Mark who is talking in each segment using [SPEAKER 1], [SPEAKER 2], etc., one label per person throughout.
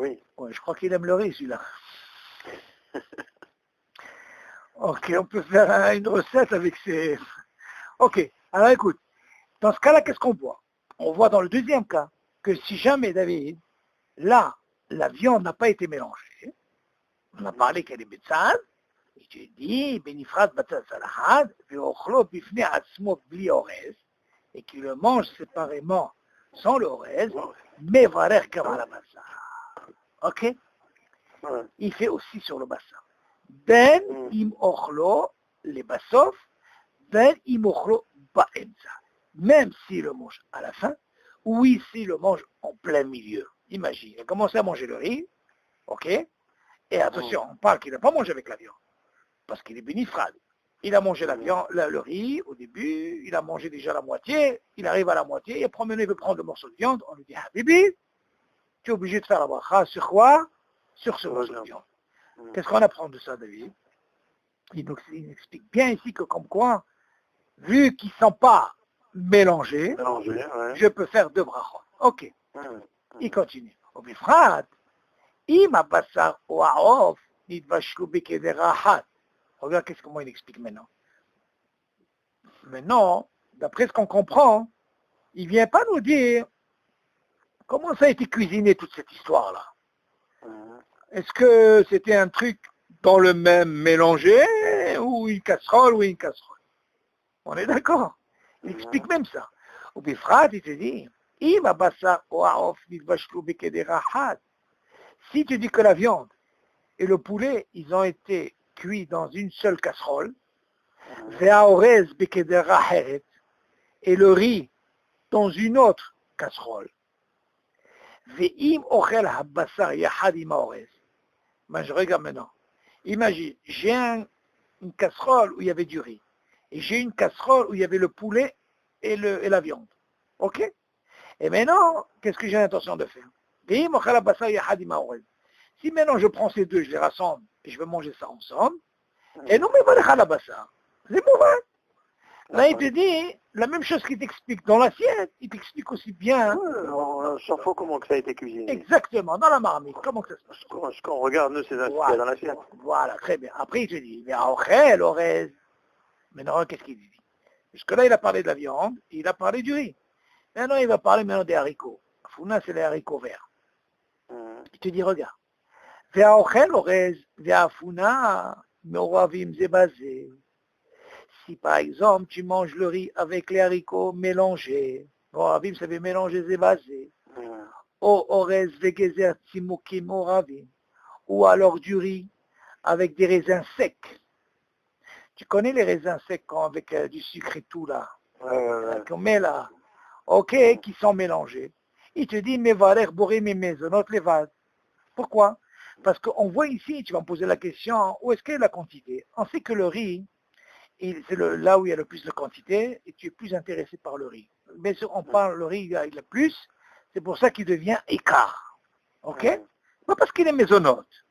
[SPEAKER 1] Oui.
[SPEAKER 2] Ouais, je crois qu'il aime le riz, celui-là. Ok, on peut faire une recette avec ces... Ok, alors écoute, dans ce cas-là, qu'est-ce qu'on voit? On voit dans le deuxième cas que si jamais, David, là, la viande n'a pas été mélangée, on a parlé qu'elle est médecin, et tu dis, Benifrat Batal Salahad, Veochlo Bifne Atzmo Bli Orez, et qu'il le mange séparément sans le Orez, mais Varer Kavala Bassar. Ok?
[SPEAKER 1] Ouais.
[SPEAKER 2] Il fait aussi sur le bassin. Ben im ochlo, les bassof, ben im ochlo ba'emza. Même s'il le mange à la fin, ou s'il le mange en plein milieu. Imagine, il a commencé à manger le riz, ok? Et attention, on parle qu'il n'a pas mangé avec la viande, parce qu'il est bénifrade. Il a mangé la viande, le riz au début, il a mangé déjà la moitié, il arrive à la moitié, et après il veut prendre le morceau de viande, on lui dit, Habibi, tu es obligé de faire la bracha sur quoi? Sur ce morceau de viande. Qu'est-ce qu'on apprend de ça, David? Il explique bien ici que comme quoi, vu qu'ils ne sont pas mélangés,
[SPEAKER 1] Ouais.
[SPEAKER 2] je peux faire deux brachot. Ok. Il continue. Au bifrat, im abasar ou aof, nidvashlu bekedera hat. Regarde comment il explique maintenant. Maintenant, d'après ce qu'on comprend, il ne vient pas nous dire comment ça a été cuisiné toute cette histoire-là. Est-ce que c'était un truc dans le même mélangé, ou une casserole, On est d'accord. Il explique même ça. Au bifrat, il te dit, si tu dis que la viande et le poulet, ils ont été cuits dans une seule casserole, et le riz dans une autre casserole, ben, je regarde maintenant. Imagine, j'ai une casserole où il y avait du riz. Et j'ai une casserole où il y avait le poulet et la viande. Ok? Et maintenant, qu'est-ce que j'ai l'intention de faire? Si maintenant je prends ces deux, je les rassemble et je vais manger ça ensemble, et non, mais c'est mauvais. Là, il te dit la même chose qu'il t'explique dans l'assiette, il t'explique aussi bien.
[SPEAKER 1] On s'en fout comment que ça a été cuisiné.
[SPEAKER 2] Exactement, dans la marmite, comment que ça se passe.
[SPEAKER 1] Ce qu'on regarde, nous, c'est dans l'assiette.
[SPEAKER 2] Voilà, très bien. Après, il te dit, mais Orez. Maintenant, qu'est-ce qu'il dit? Jusque-là, il a parlé de la viande, il a parlé du riz. Maintenant, il va parler maintenant des haricots. Founa, c'est les haricots verts. Il te dit, regarde. Si par exemple, tu manges le riz avec les haricots mélangés, Moravim, ça veut mélanger zébazé. Ou alors du riz avec des raisins secs. Tu connais les raisins secs avec du sucre et tout là, qu'on met là, ok, qui sont mélangés. Il te dit, mes valeurs, boré, mes maisonnotes, les vases. Pourquoi? Parce qu'on voit ici, tu vas me poser la question, où est-ce qu'est la quantité? On sait que le riz, c'est là où il y a le plus de quantité, et tu es plus intéressé par le riz. Bien sûr, on parle, le riz, il a plus, c'est pour ça qu'il devient écart. Ok? Pas parce qu'il est maisonnote.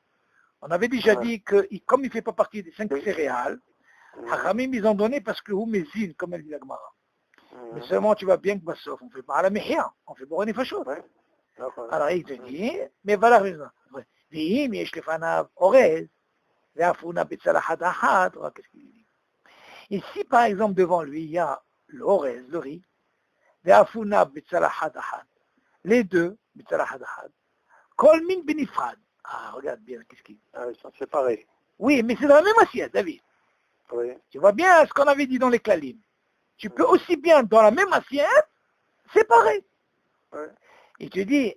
[SPEAKER 2] On avait déjà dit que, comme il ne fait pas partie des 5 céréales, Hachamim, ils ont donné parce que vous mésine, comme elle dit la Gemara. Mais seulement tu vois bien que Bassof, on fait pas à la Mehia, on fait pour une fachot. Alors il te dit, mais voilà, ואם יש לפניו אורז, ואף הוא נביץ על אחת, qu'est-ce qu'il dit? Et si par exemple devant lui il y a l'orez, le riz, ואף הוא נביץ על אחת, les deux, ביץ על אחת, כל מין בנפרד. Ah, regarde bien, qu'est-ce qu'il dit?
[SPEAKER 1] Ils sont séparés.
[SPEAKER 2] Oui, mais c'est dans la même assiette, David.
[SPEAKER 1] Oui.
[SPEAKER 2] Tu vois bien ce qu'on avait dit dans les klalim. Tu peux aussi bien, dans la même assiette, séparer. Il te dit,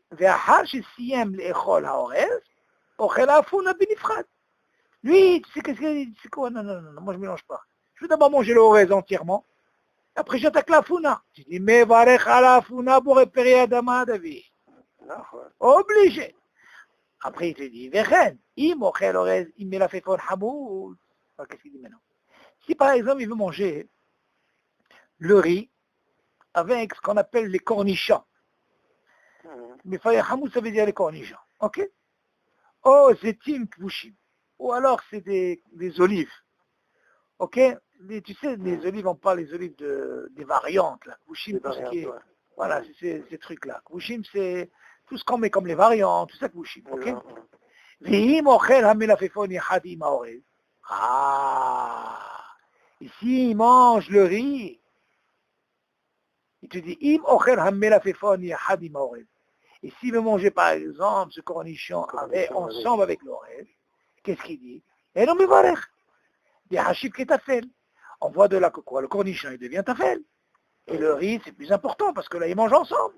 [SPEAKER 2] lui, tu sais qu'est-ce qu'il dit? C'est quoi? Non, moi je ne mélange pas. Je veux d'abord manger le orez entièrement. Après j'attaque la founa. Tu dis, mais varech à la founa pour repérer Adama, David. Obligé. Après il te dit, vechen, il mochel orez, il met la fait pour hamoud. Qu'est-ce qu'il dit maintenant? Si par exemple il veut manger le riz avec ce qu'on appelle les cornichons. Mais hamoud ça veut dire les cornichons. Ok? Oh, zetim kvushim. Ou alors c'est des olives. Ok? Tu sais, les olives, on parle des olives des variantes. Là. Kvushim, tout ce qui est. Voilà, c'est ces trucs-là. Kvushim, c'est tout ce qu'on met comme les variantes, tout ça que vous chipez, ok? V'im ochel hamelafefon yachad im haorez. Ah, ici il mange le riz. Il te dit, im ochel hamelafefon yachad im haorez. Et s'il veut manger par exemple ce cornichon ensemble avec l'orez, qu'est-ce qu'il dit? Et non, mais varech. Des hachib qui est tafel. On voit de là que quoi? Le cornichon, il devient tafel. Et le riz, c'est plus important parce que là, ils mangent ensemble.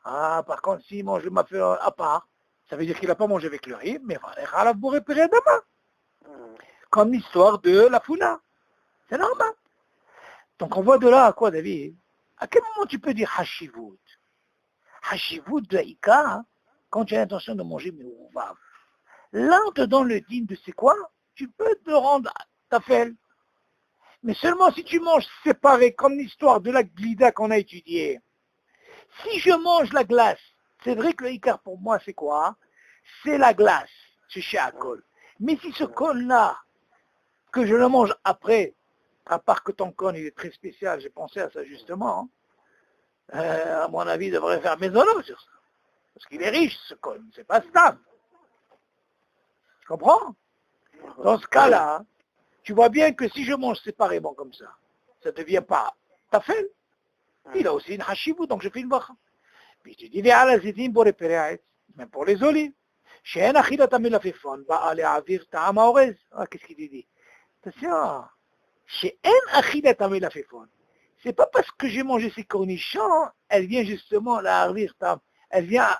[SPEAKER 2] Ah, par contre, s'il mange le mafelon à part, ça veut dire qu'il n'a pas mangé avec le riz, mais comme l'histoire de la founa. C'est normal. Donc on voit de là à quoi, David? À quel moment tu peux dire hashivut? Hashivut de Ika, quand tu as l'intention de manger meuvav. Là, on te donne le digne de c'est quoi? Tu peux te rendre tafel. Mais seulement si tu manges séparé, comme l'histoire de la glida qu'on a étudiée. Si je mange la glace, c'est vrai que le Icar pour moi c'est quoi? C'est la glace, c'est chez Akol. Mais si ce cône-là, que je le mange après, à part que ton cône il est très spécial, j'ai pensé à ça justement, à mon avis, il devrait faire maisonneux sur ça. Parce qu'il est riche ce cône, c'est pas stable. Tu comprends? Dans ce cas-là, tu vois bien que si je mange séparément comme ça ne devient pas tafel. Il a aussi une hashivut, donc je fais une bracha. Puis tu dis, même pour les olives. Qu'est-ce qu'il dit? Attention. C'est pas parce que j'ai mangé ces cornichons, elle vient justement la harvir tam. Elle vient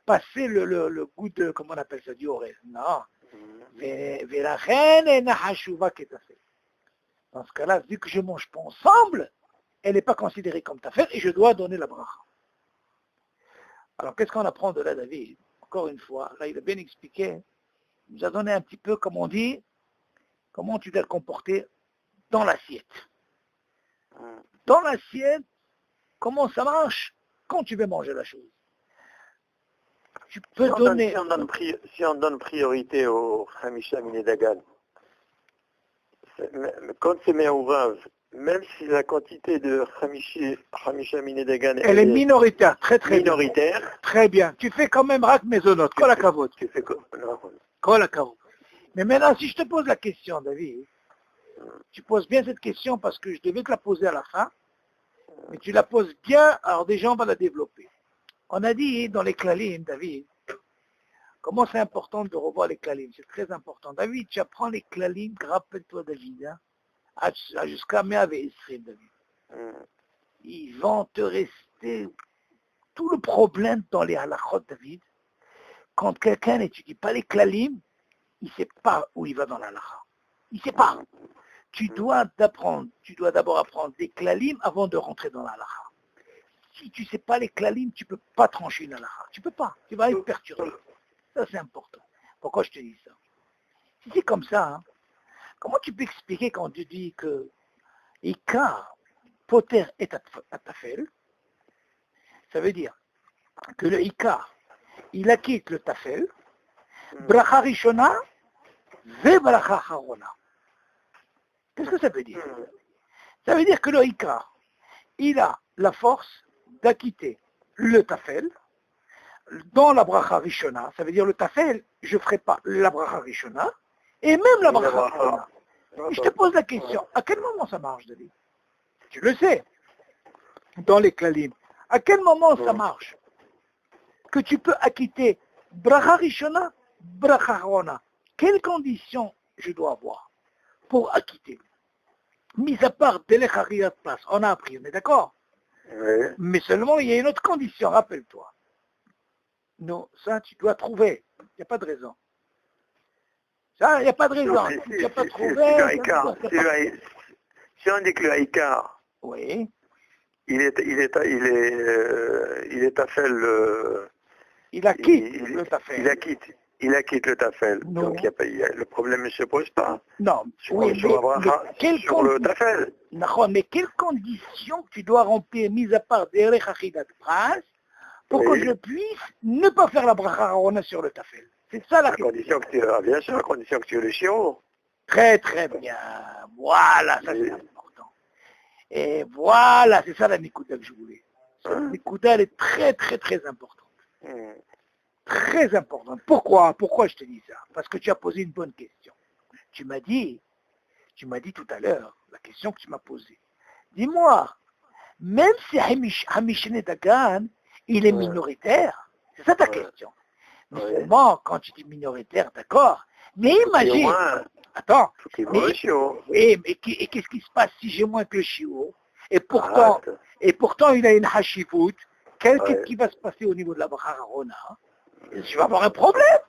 [SPEAKER 2] passer le goût de, comment on appelle ça, du orez. Non. Dans ce cas-là, vu que je ne mange pas ensemble, elle n'est pas considérée comme tafel et je dois donner la bracha. Alors qu'est-ce qu'on apprend de là, David? Encore une fois, là il a bien expliqué, il nous a donné un petit peu, comme on dit, comment tu dois te comporter dans l'assiette. Dans l'assiette, comment ça marche quand tu veux manger la chose. Tu peux donner...
[SPEAKER 1] Si on donne priorité au Hamisha Minedagan, quand c'est Me'ouvav, même si la quantité de Hamisha Minedagan
[SPEAKER 2] elle est minoritaire, très
[SPEAKER 1] minoritaire.
[SPEAKER 2] Bien. Très bien. Tu fais quand même rak mezonot, kol hakavod.
[SPEAKER 1] Tu fais quoi?
[SPEAKER 2] Kol hakavod. Mais maintenant, si je te pose la question, David, tu poses bien cette question parce que je devais te la poser à la fin, mais tu la poses bien, alors déjà on va la développer. On a dit dans les klalim, David, comment c'est important de revoir les klalim, c'est très important. David, tu apprends les klalim, rappelle-toi David, hein, jusqu'à Me'av Esrim, David. Ils vont te rester tout le problème dans les halachot, David. Quand quelqu'un n'étudie pas les klalim, il ne sait pas où il va dans l'halacha. Il ne sait pas. Tu dois d'abord apprendre des klalim avant de rentrer dans l'halacha. Si tu ne sais pas les klalim, tu ne peux pas trancher une halakha. Tu ne peux pas. Tu vas être perturbé. Ça, c'est important. Pourquoi je te dis ça? Si c'est comme ça, hein, comment tu peux expliquer quand tu dis que Ika, Poter est à Tafel? Ça veut dire que le Ika, il acquitte le Tafel, Bracha Rishona, Ve Bracha Harona. Qu'est-ce que ça veut dire? Ça veut dire que le Ika, il a la force d'acquitter le tafel dans la bracha rishona. Ça veut dire le tafel, je ne ferai pas la bracha rishona et même la bracha harona. Je te pose la question, à quel moment ça marche, David? Tu le sais, dans les klalim. À quel moment ça marche? Que tu peux acquitter bracha rishona, bracha harona. Quelles conditions je dois avoir pour acquitter? Mis à part Delech Hariyat Pas, on a appris, on est d'accord?
[SPEAKER 1] Oui.
[SPEAKER 2] Mais seulement, il y a une autre condition, rappelle-toi. Non, ça, tu dois trouver. Il n'y a pas de raison. Ça, il n'y a pas de raison.
[SPEAKER 1] Non,
[SPEAKER 2] tu n'as pas trouvé.
[SPEAKER 1] Si on dit que le Haïkar,
[SPEAKER 2] oui.
[SPEAKER 1] il est tafel.
[SPEAKER 2] Il acquitte le tafel.
[SPEAKER 1] Il acquitte le tafel.
[SPEAKER 2] Non.
[SPEAKER 1] Donc le problème ne se pose pas.
[SPEAKER 2] Non.
[SPEAKER 1] Sur le tafel.
[SPEAKER 2] Mais quelles conditions tu dois remplir, mis à part des rechachidat pras, pour que je puisse ne pas faire la bracha harona sur le tafel? C'est ça la
[SPEAKER 1] condition que tu as, bien sûr, la condition que tu es le chiro.
[SPEAKER 2] Très très bien. Voilà, ça c'est important. Et voilà, c'est ça la nikuta que je voulais. L'écoute, elle est très, très, très importante.
[SPEAKER 1] Mhm.
[SPEAKER 2] Très importante. Pourquoi je te dis ça? Parce que tu as posé une bonne question. Tu m'as dit tout à l'heure, la question que tu m'as posée. Dis-moi, même si Hamishne Dagan, il est minoritaire, c'est ça ta question. Mais seulement, quand tu dis minoritaire, d'accord, mais imagine, attends, oui, mais qu'est-ce qui se passe si j'ai moins que le chiot, et pourtant il a une hashivut, qu'est-ce qui va se passer au niveau de la Bacharona? Je vais avoir un problème.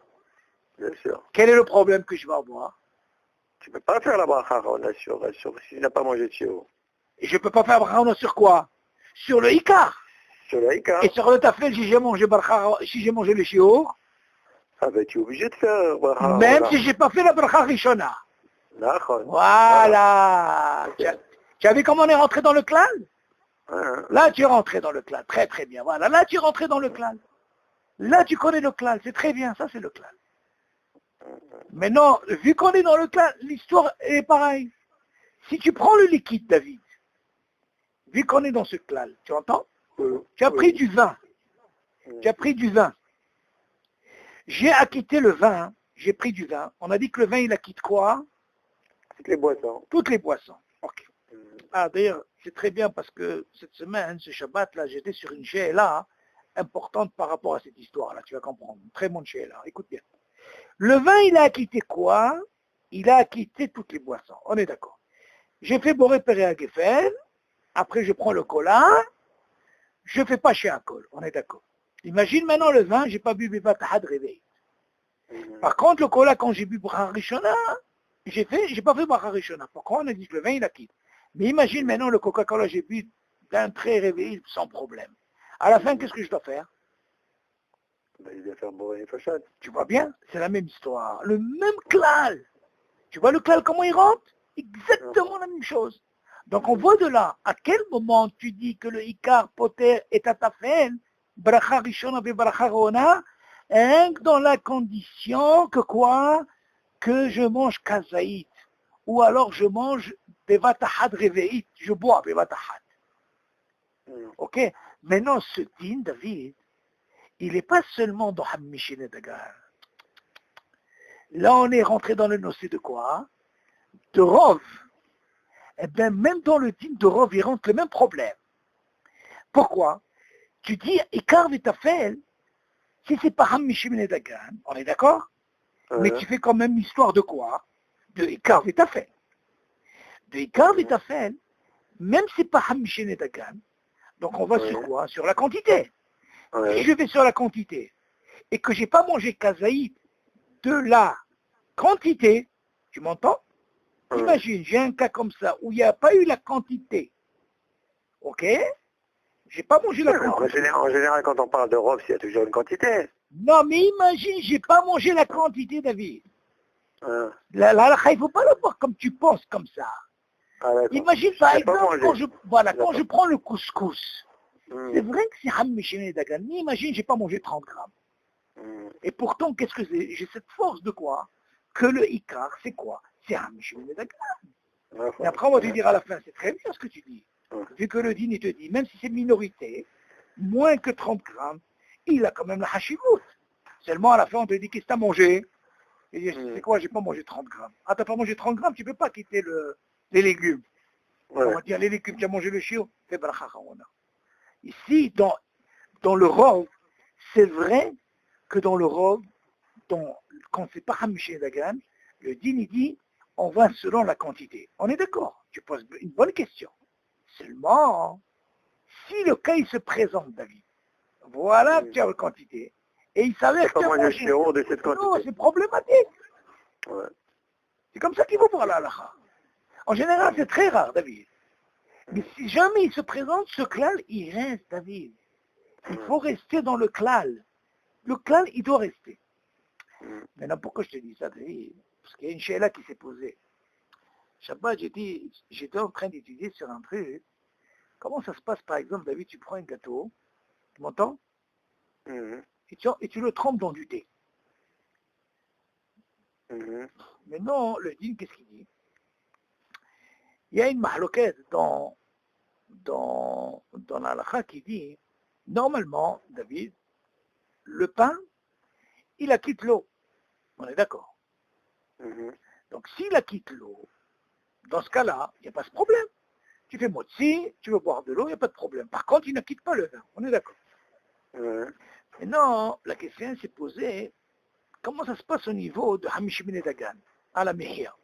[SPEAKER 1] Bien sûr.
[SPEAKER 2] Quel est le problème que je vais avoir?
[SPEAKER 1] Tu ne peux pas faire la Bacharona sur si tu n'as pas mangé de chiot.
[SPEAKER 2] Et je ne peux pas faire Bacharona sur quoi? Sur le Ikar.
[SPEAKER 1] Sur le Ikar.
[SPEAKER 2] Et sur le Tafel, si j'ai mangé le chiot,
[SPEAKER 1] ah ben tu es obligé de faire Bacharona.
[SPEAKER 2] même si je n'ai pas fait la Bracha Rishona. Voilà. Tu as vu comment on est rentré dans le clan? Là, tu es rentré dans le clan. Très, très bien. Voilà. Là, tu es rentré dans le clan. Là, tu connais le clan. C'est très bien. Ça, c'est le clan. Maintenant, vu qu'on est dans le clan, l'histoire est pareille. Si tu prends le liquide, David, vu qu'on est dans ce clan, tu entends? Tu as pris du vin. Tu as pris du vin. J'ai acquitté le vin. J'ai pris du vin. On a dit que le vin, il acquitte quoi?
[SPEAKER 1] Toutes les boissons.
[SPEAKER 2] Toutes les boissons. Ok. Ah, d'ailleurs, c'est très bien parce que cette semaine, ce Shabbat-là, j'étais sur une she'ela importante par rapport à cette histoire-là. Tu vas comprendre. Une très bonne she'ela. Écoute bien. Le vin, il a acquitté quoi? Il a acquitté toutes les boissons. On est d'accord. J'ai fait Boré Péré à Geffen. Après, je prends le cola. Je ne fais pas chez un col. On est d'accord. Imagine maintenant le vin, j'ai pas bu Bevat Tahad réveil. Par contre, le cola, quand j'ai bu Bracha Rishona, j'ai pas fait Bracha Rishona. Pourquoi on a dit que le vin, il a quitté. Mais imagine maintenant le Coca-Cola, j'ai bu d'un trait réveillé sans problème. À la fin, qu'est-ce que je dois faire?
[SPEAKER 1] Ben, il doit faire Boré et Fachad.
[SPEAKER 2] Tu vois bien? C'est la même histoire. Le même klal. Tu vois le klal, comment il rentre? Exactement la même chose. Donc on voit de là, à quel moment tu dis que le Ikar Poter est à ta fin, Bracha Rishona ve Bracha Rona, dans la condition que quoi? Que je mange kazaït, ou alors je mange bevatahad réveillite, je bois bevatahad. Ok? Maintenant, ce din, David, il n'est pas seulement dans Hamishine Dagar. Là, on est rentré dans le nocé de quoi? De Rov. Eh bien, même dans le din de Rov, il rentre le même problème. Pourquoi? Tu dis, Ikar Vitafel, si c'est pas Hamishine Dagar, on est d'accord? Mais tu fais quand même l'histoire de quoi? De Ikar Vitafel. De Ikar Vitafel, même si c'est pas Hamishine Dagan, donc on va sur quoi? Sur la quantité. Si je vais sur la quantité et que j'ai pas mangé kazaïd de la quantité, tu m'entends? Imagine, j'ai un cas comme ça où il n'y a pas eu la quantité. Ok? J'ai pas mangé la quantité.
[SPEAKER 1] En général, quand on parle de Rov, il y a toujours une quantité.
[SPEAKER 2] Non, mais imagine, j'ai pas mangé la quantité, David. La halakha, il ne faut pas le voir comme tu penses, comme ça. Imagine par exemple, quand je prends le couscous, c'est vrai que c'est Hamishine Dagan, mais imagine, j'ai pas mangé 30 grammes. Et pourtant, qu'est-ce que c'est? J'ai cette force de quoi? Que le Ikar, c'est quoi? C'est Hamishine Dagan. Et après, on va te dire à la fin, c'est très bien ce que tu dis. Vu que le din, il te dit, même si c'est minorité, moins que 30 grammes, il a quand même la hashivut. Seulement, à la fin, on te dit, qu'est-ce que tu as mangé? Et dit, c'est quoi? J'ai pas mangé 30 grammes. Ah, t'as pas mangé 30 grammes, tu peux pas quitter les légumes. On va dire, les légumes, tu as mangé le chiot, fais bracha chawana. Ici, dans le rov, c'est vrai que dans le rov, quand c'est pas Hamish Dagan, le din, il dit, on va selon la quantité. On est d'accord? Tu poses une bonne question. Seulement, si le cas, il se présente, David, voilà que tu as la quantité, et il s'avère que tu as mangé.
[SPEAKER 1] De cette quantité.
[SPEAKER 2] Non, c'est problématique. C'est comme ça qu'il faut voir la halakha. En général, c'est très rare, David. Mais si jamais il se présente, ce klal, il reste, David. Il faut rester dans le klal. Le klal, il doit rester. Maintenant, pourquoi je te dis ça, David? Parce qu'il y a une she'ela qui s'est posée. Shabbat, j'étais en train d'étudier sur un truc. Comment ça se passe, par exemple, David, tu prends un gâteau, tu m'entends? Et tu le trempes dans du thé. Maintenant, le din, qu'est-ce qu'il dit? Il y a une mahloquette dans la halakha qui dit Normalement, David, le pain, il acquitte l'eau. On est d'accord. Donc s'il acquitte l'eau, dans ce cas-là, il n'y a pas de problème. Tu fais motzi, tu veux boire de l'eau, il n'y a pas de problème. Par contre, il ne quitte pas le vin. On est d'accord. Maintenant, la question s'est posée, comment ça se passe au niveau de Hamish Ibn Dagan, à la Mehia?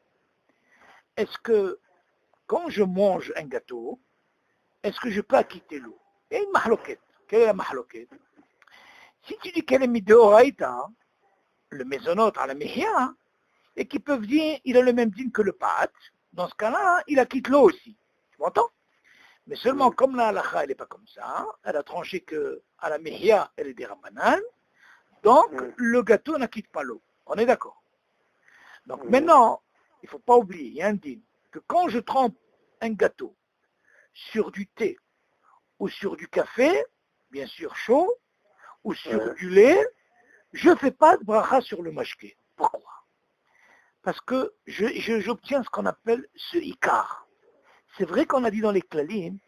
[SPEAKER 2] Est-ce que quand je mange un gâteau, est-ce que je peux acquitter l'eau? Il y a une mahloquette. Quelle est la mahloquette? Si tu dis qu'elle est midéoraïta, le mésonote à la Mehia, et qu'ils peuvent dire il a le même dîme que le pâte, dans ce cas-là, il acquitte l'eau aussi. Tu m'entends? Mais seulement comme la halakha, elle n'est pas comme ça, elle a tranché que à la Mehia, elle est des Rabbanan, donc le gâteau n'acquitte pas l'eau. On est d'accord? Donc maintenant, il ne faut pas oublier, il y a un dîme, que quand je trempe un gâteau sur du thé ou sur du café, bien sûr chaud, ou sur du lait, je ne fais pas de bracha sur le mashké. Pourquoi? Parce que j'obtiens ce qu'on appelle ce ikar. C'est vrai qu'on a dit dans les klalim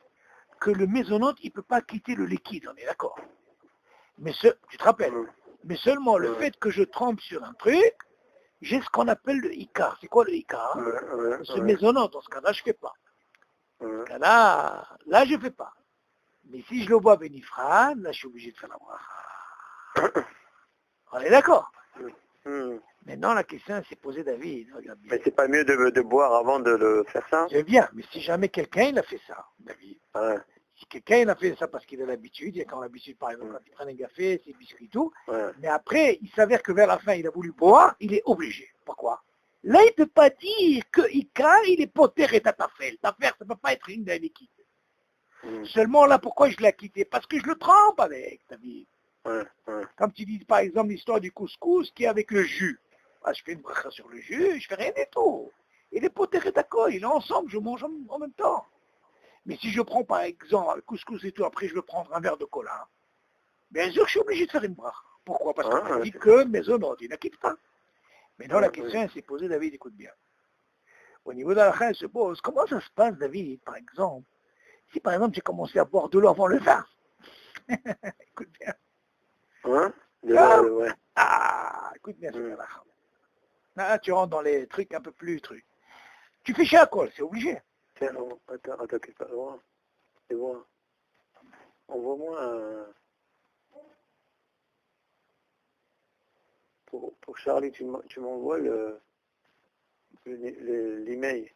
[SPEAKER 2] que le mésonote, il ne peut pas quitter le liquide, on est d'accord. Mais tu te rappelles, mais seulement le fait que je trempe sur un truc, j'ai ce qu'on appelle le ikar. C'est quoi le ikar? Ce mésonote, dans ce cas-là, je ne fais pas. Dans ce cas-là, je ne fais pas. Mais si je le bois bénifrane, là, je suis obligé de faire la bracha. On est d'accord? Maintenant, la question s'est posée, David. Regarde bien.
[SPEAKER 1] Mais c'est pas mieux de boire avant de le faire ça?
[SPEAKER 2] C'est bien, mais si jamais quelqu'un il a fait ça, David, si quelqu'un il a fait ça parce qu'il a l'habitude, il y a quand l'habitude, par exemple, quand il prend un café, ses biscuits et tout, mais après, il s'avère que vers la fin, il a voulu boire, il est obligé. Pourquoi? Là, il ne peut pas dire que Ika, il est poter et tatafel. L'affaire, ça ne peut pas être une liquide. Seulement là, pourquoi je l'ai quitté? Parce que je le trempe avec, David. Comme tu dis, par exemple, l'histoire du couscous qui est avec le jus. Ah, je fais une bracha sur le jus, je fais rien du tout. Et les potés et d'accord, il est ensemble, je mange en même temps. Mais si je prends par exemple le couscous et tout, après je veux prendre un verre de cola, bien sûr je suis obligé de faire une bracha. Pourquoi? Parce qu'on dit que mésonote, il n'acquitte pas. Maintenant la question s'est posée, David, écoute bien. Au niveau de la bracha, elle se pose, comment ça se passe, David, par exemple, si par exemple j'ai commencé à boire de l'eau avant le vin? Écoute bien. Écoute bien, c'est la là, tu rentres dans les trucs un peu plus trucs. Tu fais chez Akol, c'est obligé.
[SPEAKER 1] Tiens, attends, c'est pas loin. C'est bon. Envoie-moi un... Pour Charlie, tu m'envoies l'email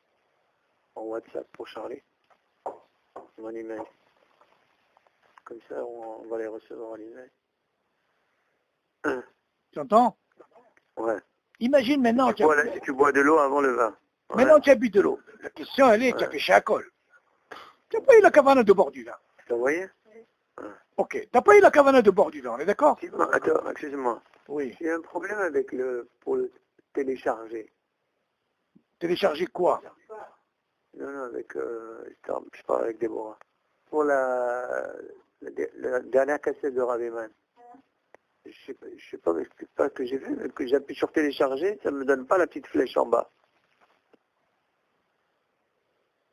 [SPEAKER 1] en WhatsApp pour Charlie. Mon email. Comme ça, on va les recevoir à l'email.
[SPEAKER 2] Tu entends?
[SPEAKER 1] Ouais.
[SPEAKER 2] Imagine maintenant...
[SPEAKER 1] Si tu bois de l'eau avant le vin.
[SPEAKER 2] Maintenant, tu as bu de l'eau. La question, elle est, tu as fait chez Akol. Tu n'as pas eu la cavane de bord du vin.
[SPEAKER 1] Tu as envoyé?
[SPEAKER 2] Ok. Tu n'as pas eu la cavane de bord du vin, on est d'accord?
[SPEAKER 1] Attends, excuse-moi.
[SPEAKER 2] Oui.
[SPEAKER 1] J'ai un problème avec pour le télécharger.
[SPEAKER 2] Télécharger quoi?
[SPEAKER 1] Non, avec... je parle avec Déborah. Pour la dernière cassette de Raveman. Je sais pas ce que j'ai fait, mais que j'appuie sur télécharger, ça ne me donne pas la petite flèche en bas.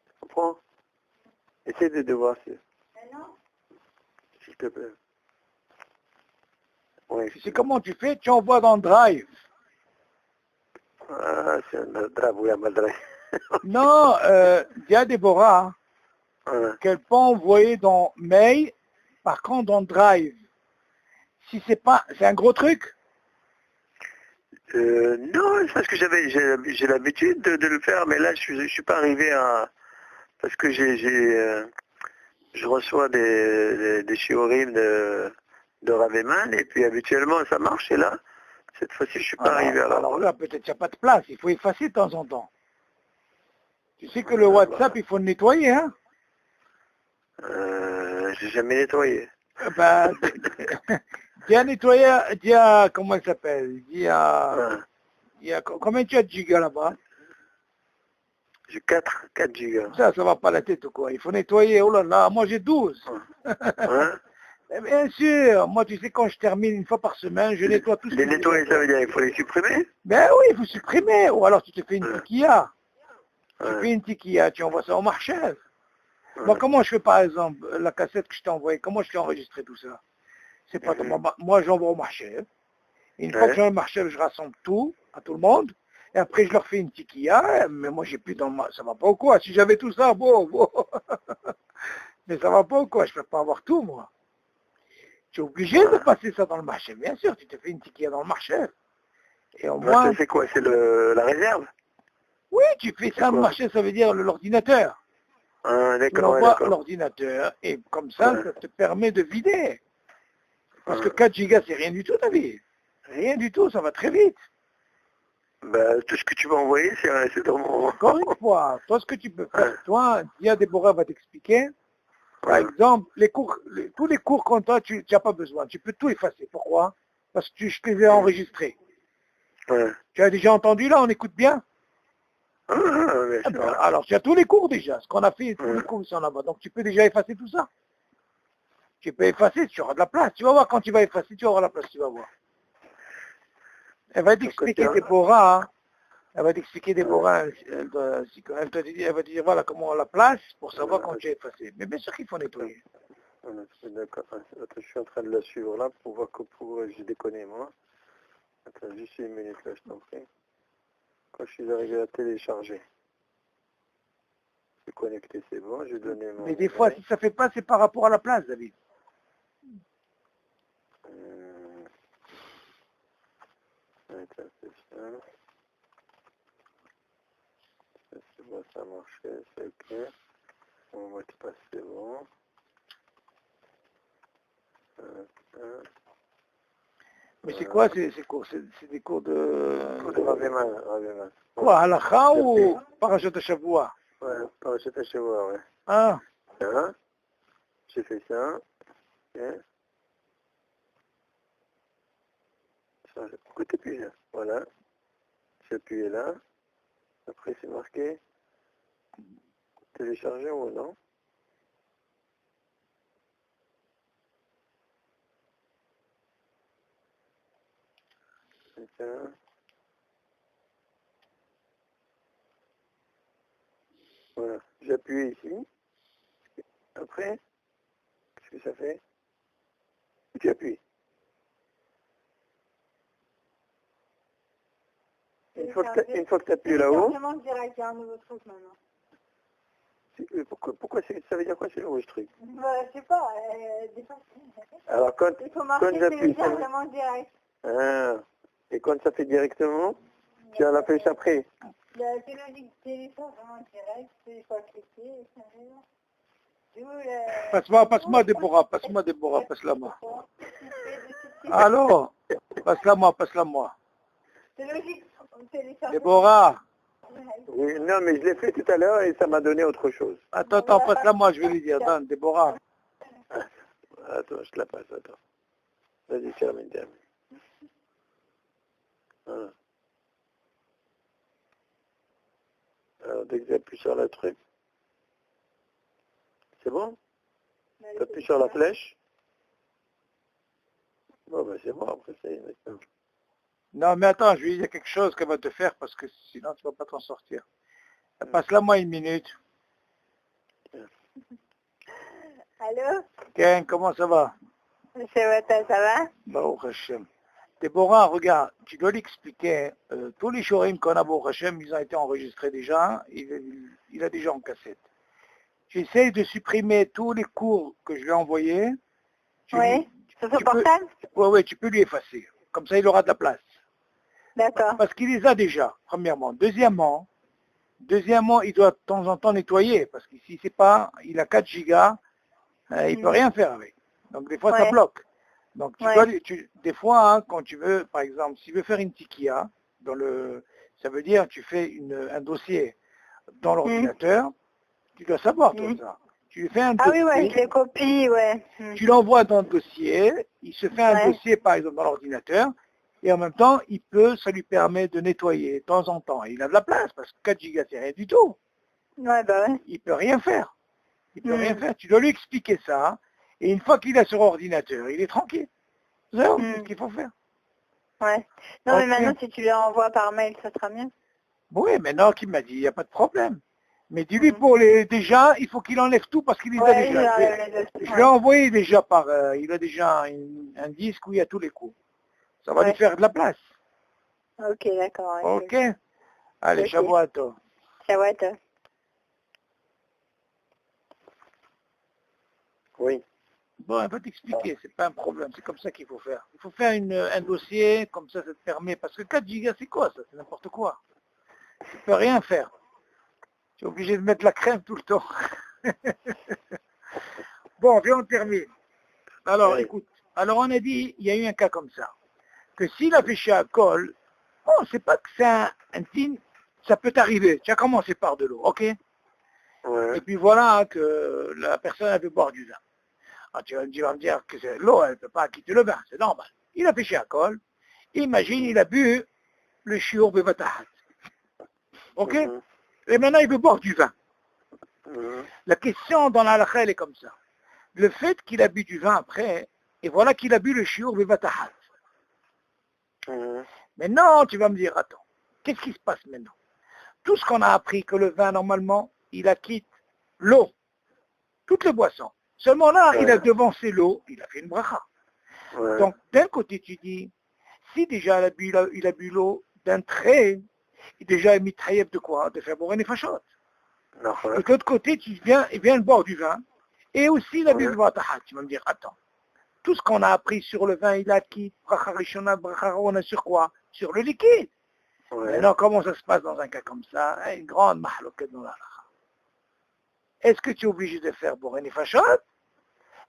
[SPEAKER 1] Tu comprends? Essaye de voir si... S'il te plaît. Oui.
[SPEAKER 2] Tu sais comment tu fais? Tu envoies dans Drive.
[SPEAKER 1] Ah, c'est un Drive, oui, un Drive.
[SPEAKER 2] Non, dis à Déborah qu'elle peut envoyer dans Mail, par contre dans Drive. Si c'est pas... C'est un gros truc?
[SPEAKER 1] Non, parce que j'ai l'habitude de le faire, mais là je suis pas arrivé à... Parce que je reçois des shiurim de Raveman, et puis habituellement ça marche, et là, cette fois-ci je suis pas arrivé à
[SPEAKER 2] alors là, peut-être qu'il n'y a pas de place, il faut effacer de temps en temps. Tu sais que le WhatsApp, il faut le nettoyer, hein?
[SPEAKER 1] J'ai jamais nettoyé.
[SPEAKER 2] Dis à nettoyer, dis à, comment il s'appelle? Dis à, combien tu as de gigas là-bas?
[SPEAKER 1] J'ai 4 gigas.
[SPEAKER 2] Ça va pas la tête ou quoi? Il faut nettoyer, oh là là, moi j'ai 12. Bien sûr, moi tu sais quand je termine une fois par semaine, je nettoie tout ce
[SPEAKER 1] Les nettoyer, ça veut dire qu'il faut les supprimer?
[SPEAKER 2] Ben oui, il faut supprimer, ou alors tu te fais une tikia. Tu fais une tikia, tu envoies ça au marchef. Moi, comment je fais par exemple la cassette que je t'ai envoyée, comment je t'ai enregistré tout ça? C'est pas moi j'envoie au marché. Et une fois que j'ai le marché, je rassemble tout à tout le monde. Et après je leur fais une tiquilla, mais moi j'ai plus dans le ça va pas ou quoi? Si j'avais tout ça, bon. Mais ça va pas ou quoi? Je peux pas avoir tout moi. Tu es obligé de passer ça dans le marché, bien sûr, tu te fais une tiquilla dans le marché. Et au moins.
[SPEAKER 1] C'est quoi? C'est la réserve?
[SPEAKER 2] Oui, tu fais ça dans le marché, ça veut dire l'ordinateur.
[SPEAKER 1] Ah,
[SPEAKER 2] Tu l'envoies l'ordinateur et comme ça, ça te permet de vider. Parce que 4 gigas, c'est rien du tout, ta vie. Rien du tout, ça va très vite.
[SPEAKER 1] Ben, tout ce que tu vas envoyer, c'est dans mon...
[SPEAKER 2] Encore une fois, toi, ce que tu peux faire, toi, Dia Déborah va t'expliquer. Par exemple, tous les cours qu'on t'a, tu n'as pas besoin. Tu peux tout effacer. Pourquoi? Parce que je les ai enregistrés. Tu as déjà entendu là, on écoute bien? Alors, tu as tous les cours déjà. Ce qu'on a fait, tous les cours ils sont là-bas. Donc, tu peux déjà effacer tout ça. Tu peux effacer, tu auras de la place. Tu vas voir quand tu vas effacer, tu auras la place, tu vas voir. Elle va t'expliquer Déborah. Hein. Elle va t'expliquer Déborah. Elle va te dire voilà comment on la place pour savoir quand tu as effacé. Mais bien sûr qu'il faut nettoyer.
[SPEAKER 1] D'accord. Attends, je suis en train de la suivre là pour voir que j'ai déconné moi. Attends, juste une minute là, je t'en prie. Quand je suis arrivé à télécharger. Je suis connecté, c'est bon, j'ai donné mon...
[SPEAKER 2] Mais des fois, si ça ne fait pas, c'est par rapport à la place, David.
[SPEAKER 1] Attends, c'est ça. C'est bon, ça a marché, c'est ok. On va te passer, c'est bon.
[SPEAKER 2] Mais c'est quoi ces cours? C'est des cours de...
[SPEAKER 1] Cours de Ravema.
[SPEAKER 2] Quoi, halakha ou parashat Shavua?
[SPEAKER 1] Ouais, parashat Shavua, ouais.
[SPEAKER 2] Ah.
[SPEAKER 1] Ça, j'ai fait ça. Okay. Pourquoi t'appuies là? Voilà. J'ai appuyé là. Après, c'est marqué télécharger ou non? C'est ça. Voilà. J'appuie ici. Après, qu'est-ce que ça fait? Tu appuies. Une fois que tu appuies là-haut...
[SPEAKER 3] direct, il y a un nouveau truc maintenant.
[SPEAKER 1] Pourquoi ça veut dire quoi, c'est le nouveau truc?
[SPEAKER 3] Je sais pas, des fois...
[SPEAKER 1] Alors, quand j'appuie...
[SPEAKER 3] directement direct.
[SPEAKER 1] Ah, et quand ça fait directement, tu as la flèche après.
[SPEAKER 3] C'est logique, téléchargement direct, c'est pas cliquer, et ça arrive.
[SPEAKER 2] Passe-moi Déborah, passe-la moi. Allô? Passe-la moi.
[SPEAKER 3] C'est logique,
[SPEAKER 2] Déborah.
[SPEAKER 1] Oui, non, mais je l'ai fait tout à l'heure et ça m'a donné autre chose.
[SPEAKER 2] Attends, passe-la moi, je vais lui dire. Donne, Déborah.
[SPEAKER 1] Attends, je te la passe, attends. Vas-y, termine. Alors, dès que j'appuie sur le truc, c'est bon? T'appuies sur la flèche? Bon, ben c'est bon, après ça y est, maintenant.
[SPEAKER 2] Non, mais attends, je vais lui dire quelque chose qu'elle va te faire parce que sinon tu ne vas pas t'en sortir. Passe-la moi une minute.
[SPEAKER 3] Allô?
[SPEAKER 2] Ken, comment ça va?
[SPEAKER 3] Ça va?
[SPEAKER 2] Baruch Hashem. Déborah, regarde, tu dois lui expliquer, tous les shurim qu'on a, Baruch Hashem, ils ont été enregistrés déjà, il a déjà en cassette. Tu essayes de supprimer tous les cours que je lui ai envoyés.
[SPEAKER 3] Oui, sur son portable?
[SPEAKER 2] Oui, tu peux lui effacer. Comme ça, il aura de la place.
[SPEAKER 3] D'accord.
[SPEAKER 2] Parce qu'il les a déjà, premièrement. Deuxièmement, il doit de temps en temps nettoyer, parce que si c'est pas, il a 4 gigas, il peut rien faire avec. Donc des fois ça bloque. Donc des fois, hein, quand tu veux, par exemple, si tu veux faire une tiquilla, ça veut dire tu fais un dossier dans l'ordinateur, tu dois savoir tout ça. Tu fais un dossier,
[SPEAKER 3] oui, je les copie,
[SPEAKER 2] tu l'envoies dans le dossier, il se fait un dossier par exemple dans l'ordinateur, et en même temps, ça lui permet de nettoyer de temps en temps. Il a de la place, parce que 4 gigas, c'est rien du tout. Il peut rien faire. Tu dois lui expliquer ça, et une fois qu'il a sur ordinateur, il est tranquille. C'est ce qu'il faut faire.
[SPEAKER 3] Ouais. Non, mais maintenant, si tu lui envoies par mail, ça sera mieux.
[SPEAKER 2] Oui, maintenant qu'il m'a dit, il n'y a pas de problème. Mais dis-lui pour les déjà, il faut qu'il enlève tout parce qu'il les a
[SPEAKER 3] Ouais,
[SPEAKER 2] déjà. Je l'ai envoyé déjà par, il a déjà un disque où il y a tous les coups. Ça va lui faire de la place.
[SPEAKER 3] Ok, d'accord.
[SPEAKER 2] Ok. Allez,
[SPEAKER 3] Ok.
[SPEAKER 2] Shavuot à toi.
[SPEAKER 3] Ciao à toi.
[SPEAKER 1] Oui.
[SPEAKER 2] Bon, elle va t'expliquer, c'est pas un problème, c'est comme ça qu'il faut faire. Il faut faire un dossier, comme ça te permet, parce que 4 gigas c'est quoi ça? C'est n'importe quoi. Tu peux rien faire. Tu es obligé de mettre la crème tout le temps. Bon, viens, on termine. Alors,
[SPEAKER 1] Oui.
[SPEAKER 2] écoute, alors on a dit, il y a eu un cas comme ça, que s'il a fait chez alcool, bon, c'est pas que c'est un signe, ça peut arriver. Tu as commencé par de l'eau, ok?
[SPEAKER 1] Ouais.
[SPEAKER 2] Et puis voilà que la personne elle veut boire du vin. Ah, tu vas me dire que l'eau, elle ne peut pas quitter le vin, c'est normal. Il a fait chez alcool, imagine, il a bu le shiur bevatahat. Ok?
[SPEAKER 1] Mhm.
[SPEAKER 2] Et maintenant, il veut boire du vin.
[SPEAKER 1] Mhm.
[SPEAKER 2] La question dans la halakha, elle est comme ça. Le fait qu'il a bu du vin après, et voilà qu'il a bu le shiur bevatahat.
[SPEAKER 1] Mhm.
[SPEAKER 2] Maintenant, tu vas me dire, attends, qu'est-ce qui se passe maintenant? Tout ce qu'on a appris que le vin, normalement, il acquitte l'eau, toutes les boissons. Seulement là, il a devancé l'eau, il a fait une bracha.
[SPEAKER 1] Ouais.
[SPEAKER 2] Donc, d'un côté, tu dis, si déjà il a bu l'eau d'un trait, il déjà mis taïeb de quoi? De faire boire une fachot.
[SPEAKER 1] Non, ouais.
[SPEAKER 2] Et de l'autre côté, il vient boire du vin, et aussi il a bu
[SPEAKER 1] Ouais.
[SPEAKER 2] le vatahat. Tu vas me dire, attends, tout ce qu'on a appris sur le vin, il a acquis, bracha rishona, bracha rona, sur quoi? Sur le liquide.
[SPEAKER 1] Ouais.
[SPEAKER 2] Maintenant, comment ça se passe dans un cas comme ça? Une grande mahloket dans la halakha. Est-ce que tu es obligé de faire boire une fachot?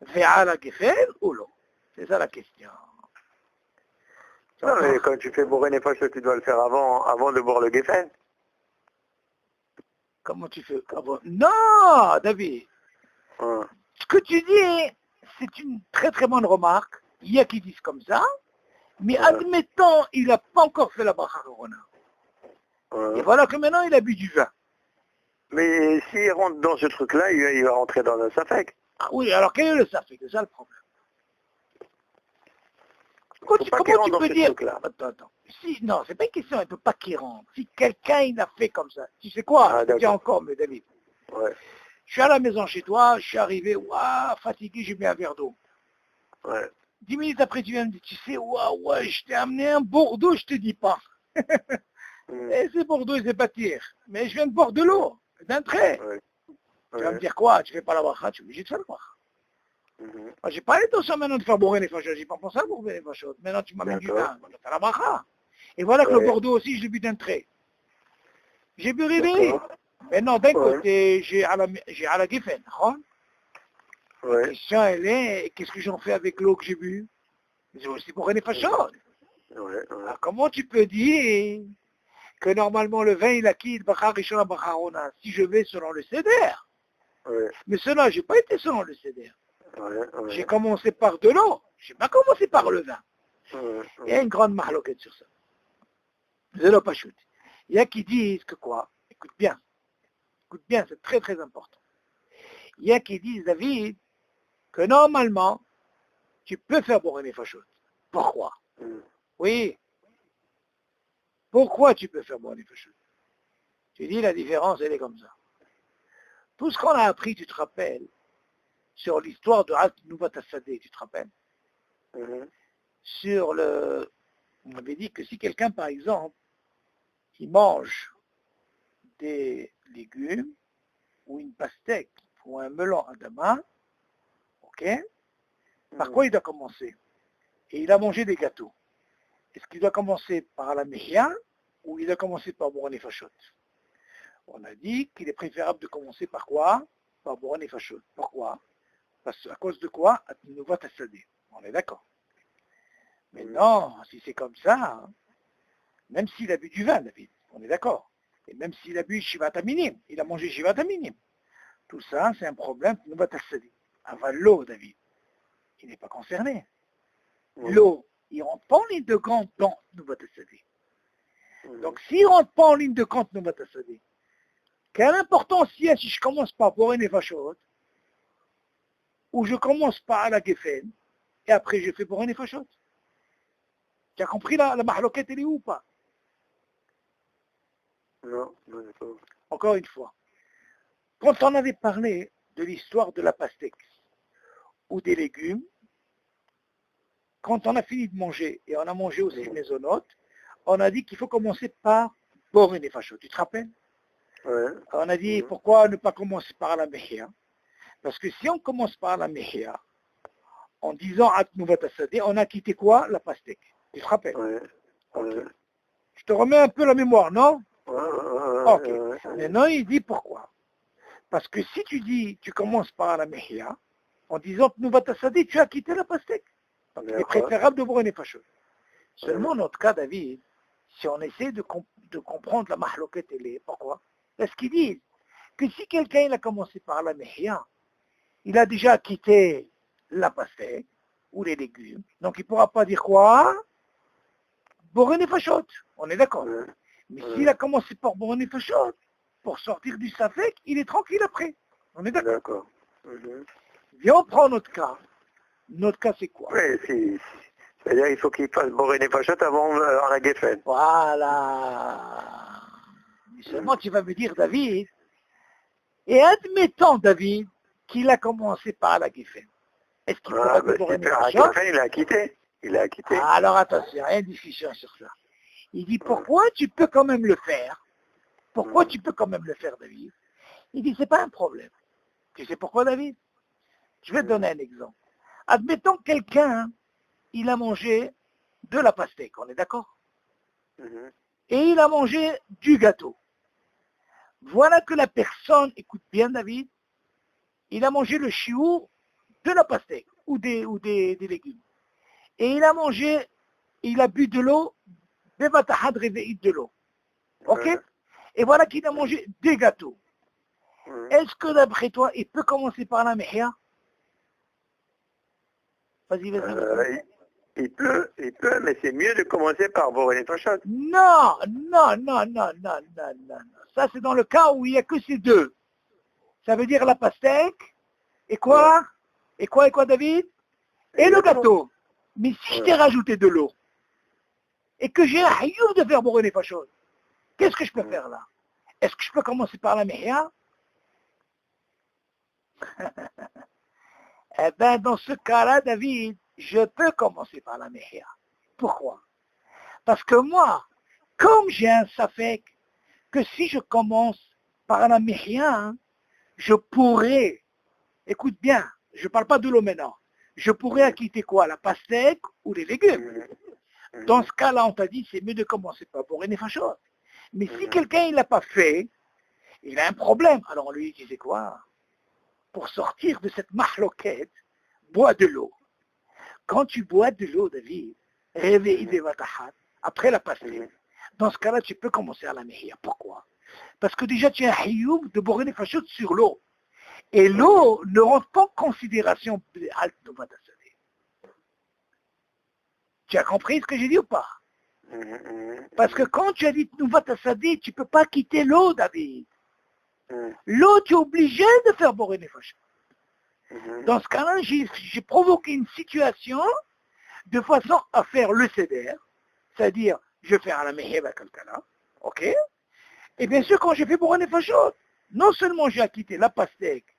[SPEAKER 2] Ve'ala gefen ou l'eau? C'est ça la question.
[SPEAKER 1] Non, mais quand tu fais bourrer les fâches, tu dois le faire avant de boire le Geffen.
[SPEAKER 2] Comment tu fais? Ah bon? Non, David.
[SPEAKER 1] Ouais.
[SPEAKER 2] Ce que tu dis, c'est une très très bonne remarque. Il y a qui disent comme ça. Mais admettons, il n'a pas encore fait la bracha corona.
[SPEAKER 1] Ouais.
[SPEAKER 2] Et voilà que maintenant, il a bu du vin.
[SPEAKER 1] Mais s'il rentre dans ce truc-là, il va rentrer dans un safek.
[SPEAKER 2] Ah oui, alors quel est le safek? C'est ça le problème.
[SPEAKER 1] Faut pas qu'il
[SPEAKER 2] Comment
[SPEAKER 1] rentre
[SPEAKER 2] tu
[SPEAKER 1] dans
[SPEAKER 2] peux
[SPEAKER 1] ce
[SPEAKER 2] dire?
[SPEAKER 1] truc-là.
[SPEAKER 2] Attends. Si, non, c'est pas une question, il ne peut pas qu'il rentre. Si quelqu'un, il a fait comme ça. Tu sais quoi?
[SPEAKER 1] Ah,
[SPEAKER 2] Je te dis
[SPEAKER 1] d'accord.
[SPEAKER 2] encore, mais David.
[SPEAKER 1] Ouais.
[SPEAKER 2] Je suis à la maison chez toi, je suis arrivé, waouh, fatigué, j'ai mis un verre d'eau.
[SPEAKER 1] Ouais.
[SPEAKER 2] 10 minutes après, tu viens me dire, tu sais, waouh, ouais, je t'ai amené un Bordeaux, je te dis pas.
[SPEAKER 1] Mm.
[SPEAKER 2] Et c'est Bordeaux et c'est bâtir. Mais je viens de boire de l'eau, d'un trait.
[SPEAKER 1] Ouais.
[SPEAKER 2] Tu vas me
[SPEAKER 1] Ouais.
[SPEAKER 2] dire quoi? Tu fais pas la bracha, tu es obligé de faire le bracha.
[SPEAKER 1] Mhm.
[SPEAKER 2] Moi, j'ai pas l'intention maintenant de faire bourrer les fachos, j'ai pas pensé à bourrer les fachos. Maintenant, tu m'amènes du
[SPEAKER 1] D'accord.
[SPEAKER 2] vin, tu fais la bracha. Et voilà que le
[SPEAKER 1] Ouais.
[SPEAKER 2] Bordeaux aussi, je l'ai bu d'un trait. J'ai bu rébé.
[SPEAKER 1] D'accord.
[SPEAKER 2] Maintenant, d'un
[SPEAKER 1] Ouais.
[SPEAKER 2] côté, j'ai à la Geffen. La
[SPEAKER 1] Ouais.
[SPEAKER 2] question, elle est, qu'est-ce que j'en fais avec l'eau que j'ai bu? C'est aussi bourrer les fachos.
[SPEAKER 1] Ouais. Ouais.
[SPEAKER 2] Alors, comment tu peux dire que normalement le vin, il acquitte Bachar Rishon Bacharona si je vais selon le Seder?
[SPEAKER 1] Ouais.
[SPEAKER 2] Mais cela, j'ai pas été selon le Seder.
[SPEAKER 1] Ouais. Ouais.
[SPEAKER 2] J'ai commencé par de l'eau. J'ai pas commencé par le vin.
[SPEAKER 1] Ouais.
[SPEAKER 2] Il y a une grande mahloquette sur ça. Je l'ai pas shooté. Il y a qui disent que quoi? Écoute bien, c'est très très important. Il y a qui disent, David, que normalement, tu peux faire boire une fachot. Pourquoi?
[SPEAKER 1] Mm.
[SPEAKER 2] Oui. Pourquoi tu peux faire boire une fachot? Tu dis la différence, elle est comme ça. Tout ce qu'on a appris, tu te rappelles, sur l'histoire de Al Nouvat Assadeh, tu te rappelles?
[SPEAKER 1] Mhm.
[SPEAKER 2] Sur le... On avait dit que si quelqu'un, par exemple, qui mange des légumes, ou une pastèque, ou un melon à dama, ok? Par quoi il doit commencer? Et il a mangé des gâteaux. Est-ce qu'il doit commencer par la méchia ou il doit commencer par boire les fachot? On a dit qu'il est préférable de commencer par quoi? Par boire les fachot. Pourquoi? Parce à cause de quoi? On est d'accord. Mais non, si c'est comme ça, hein, même s'il a bu du vin, David, on est d'accord. Et même s'il a bu Shivata Minim, il a mangé Shivata Minim. Tout ça, c'est un problème de Nouvat Assadé. Avant l'eau, David, il n'est pas concerné. L'eau, il ne rentre pas en ligne de compte dans Nouvat Assadé. Donc, s'il ne rentre pas en ligne de compte Nouvat Assadé, quelle importance il y a si je commence par boire une fachot, ou je commence par la Geffen, et après je fais boire une fachot? Tu as compris la mahloquette, elle est où ou pas?
[SPEAKER 1] Non, non, pas.
[SPEAKER 2] Encore une fois. Quand on avait parlé de l'histoire de la pastèque ou des légumes, quand on a fini de manger, et on a mangé aussi les maisonnotes, on a dit qu'il faut commencer par Boré Nefashot. Tu te rappelles?
[SPEAKER 1] Ouais.
[SPEAKER 2] On a dit pourquoi ne pas commencer par la Mehia? Parce que si on commence par la Mehia, en disant Atnouvat Asadeh, on a quitté quoi? La pastèque. Tu te rappelles?
[SPEAKER 1] Ouais.
[SPEAKER 2] Okay. Je te remets un peu la mémoire, non? Ok.
[SPEAKER 1] Ouais.
[SPEAKER 2] Maintenant, il dit pourquoi? Parce que si tu commences par la Mehia, en disant Atnouvat Asadeh, tu as quitté la pastèque. Donc, il est préférable de boire une fâcheuse. Seulement, notre cas, David, si on essaie de comprendre la mahloquette, pourquoi? Parce qu'ils disent que si quelqu'un il a commencé par la mehia, il a déjà quitté la pastèque ou les légumes, donc il ne pourra pas dire quoi? Boire une fâcheuse. On est d'accord. Mais s'il a commencé par boire une fâcheuse, pour sortir du safek, il est tranquille après. On est d'accord. Viens, on prend notre cas. Notre cas, c'est quoi?
[SPEAKER 1] Oui, c'est-à-dire qu'il faut qu'il fasse Boré Nefashot avant la Geffen.
[SPEAKER 2] Voilà. Mais seulement tu vas me dire, David, et admettons, David, qu'il a commencé par la Geffen. Est-ce qu'il pourra Boré Nefashot?
[SPEAKER 1] Il a quitté.
[SPEAKER 2] Alors attention, il y a une discussion sur ça. Il dit, pourquoi tu peux quand même le faire? Pourquoi tu peux quand même le faire, David? Il dit, c'est pas un problème. Tu sais pourquoi, David? Je vais te donner un exemple. Admettons quelqu'un, il a mangé de la pastèque, on est d'accord? Et il a mangé du gâteau. Voilà que la personne, écoute bien David, il a mangé le chiour de la pastèque ou des légumes. Et il a mangé, il a bu de l'eau, bevatahad réveillé de l'eau. Ok? Et voilà qu'il a mangé des gâteaux. Est-ce que d'après toi, il peut commencer par la mehia? Vas-y.
[SPEAKER 1] Il peut, mais c'est mieux de commencer par Boré Nefashot.
[SPEAKER 2] Non. Ça, c'est dans le cas où il n'y a que ces deux. Ça veut dire la pastèque, et quoi? Et quoi, David? Et le gâteau. Mais si je t'ai rajouté de l'eau, et que j'ai un hayour de faire Boré Nefashot, qu'est-ce que je peux faire là? Est-ce que je peux commencer par la mehia? Eh bien, dans ce cas-là, David, je peux commencer par la mehia. Pourquoi? Parce que moi, comme j'ai un safek, que si je commence par la mehia, je pourrais, écoute bien, je ne parle pas de l'eau maintenant, je pourrais acquitter quoi? La pastèque ou les légumes. Dans ce cas-là, on t'a dit, c'est mieux de commencer par Boré Nefashot. Mais si quelqu'un il l'a pas fait, il a un problème. Alors on lui disait quoi? Pour sortir de cette mahloquette, bois de l'eau. Quand tu bois de l'eau, David, réveille des vatahat, après la pastèque, dans ce cas-là, tu peux commencer à la mehia. Pourquoi? Parce que déjà, tu as un hayoum de Boré Nefashot sur l'eau. Et l'eau ne rentre pas en considération de Alt-Novat Asadeh. Tu as compris ce que j'ai dit ou pas? Parce que quand tu as dit Novat Asadeh, tu ne peux pas quitter l'eau, David. L'eau, tu es obligé de faire Boré Nefashot. Dans ce cas-là, j'ai provoqué une situation de façon à faire le seder, c'est-à-dire, je vais faire à la meheba kalkala, ok? Et bien sûr, quand j'ai fait Boré Nefashot, non seulement j'ai acquitté la pastèque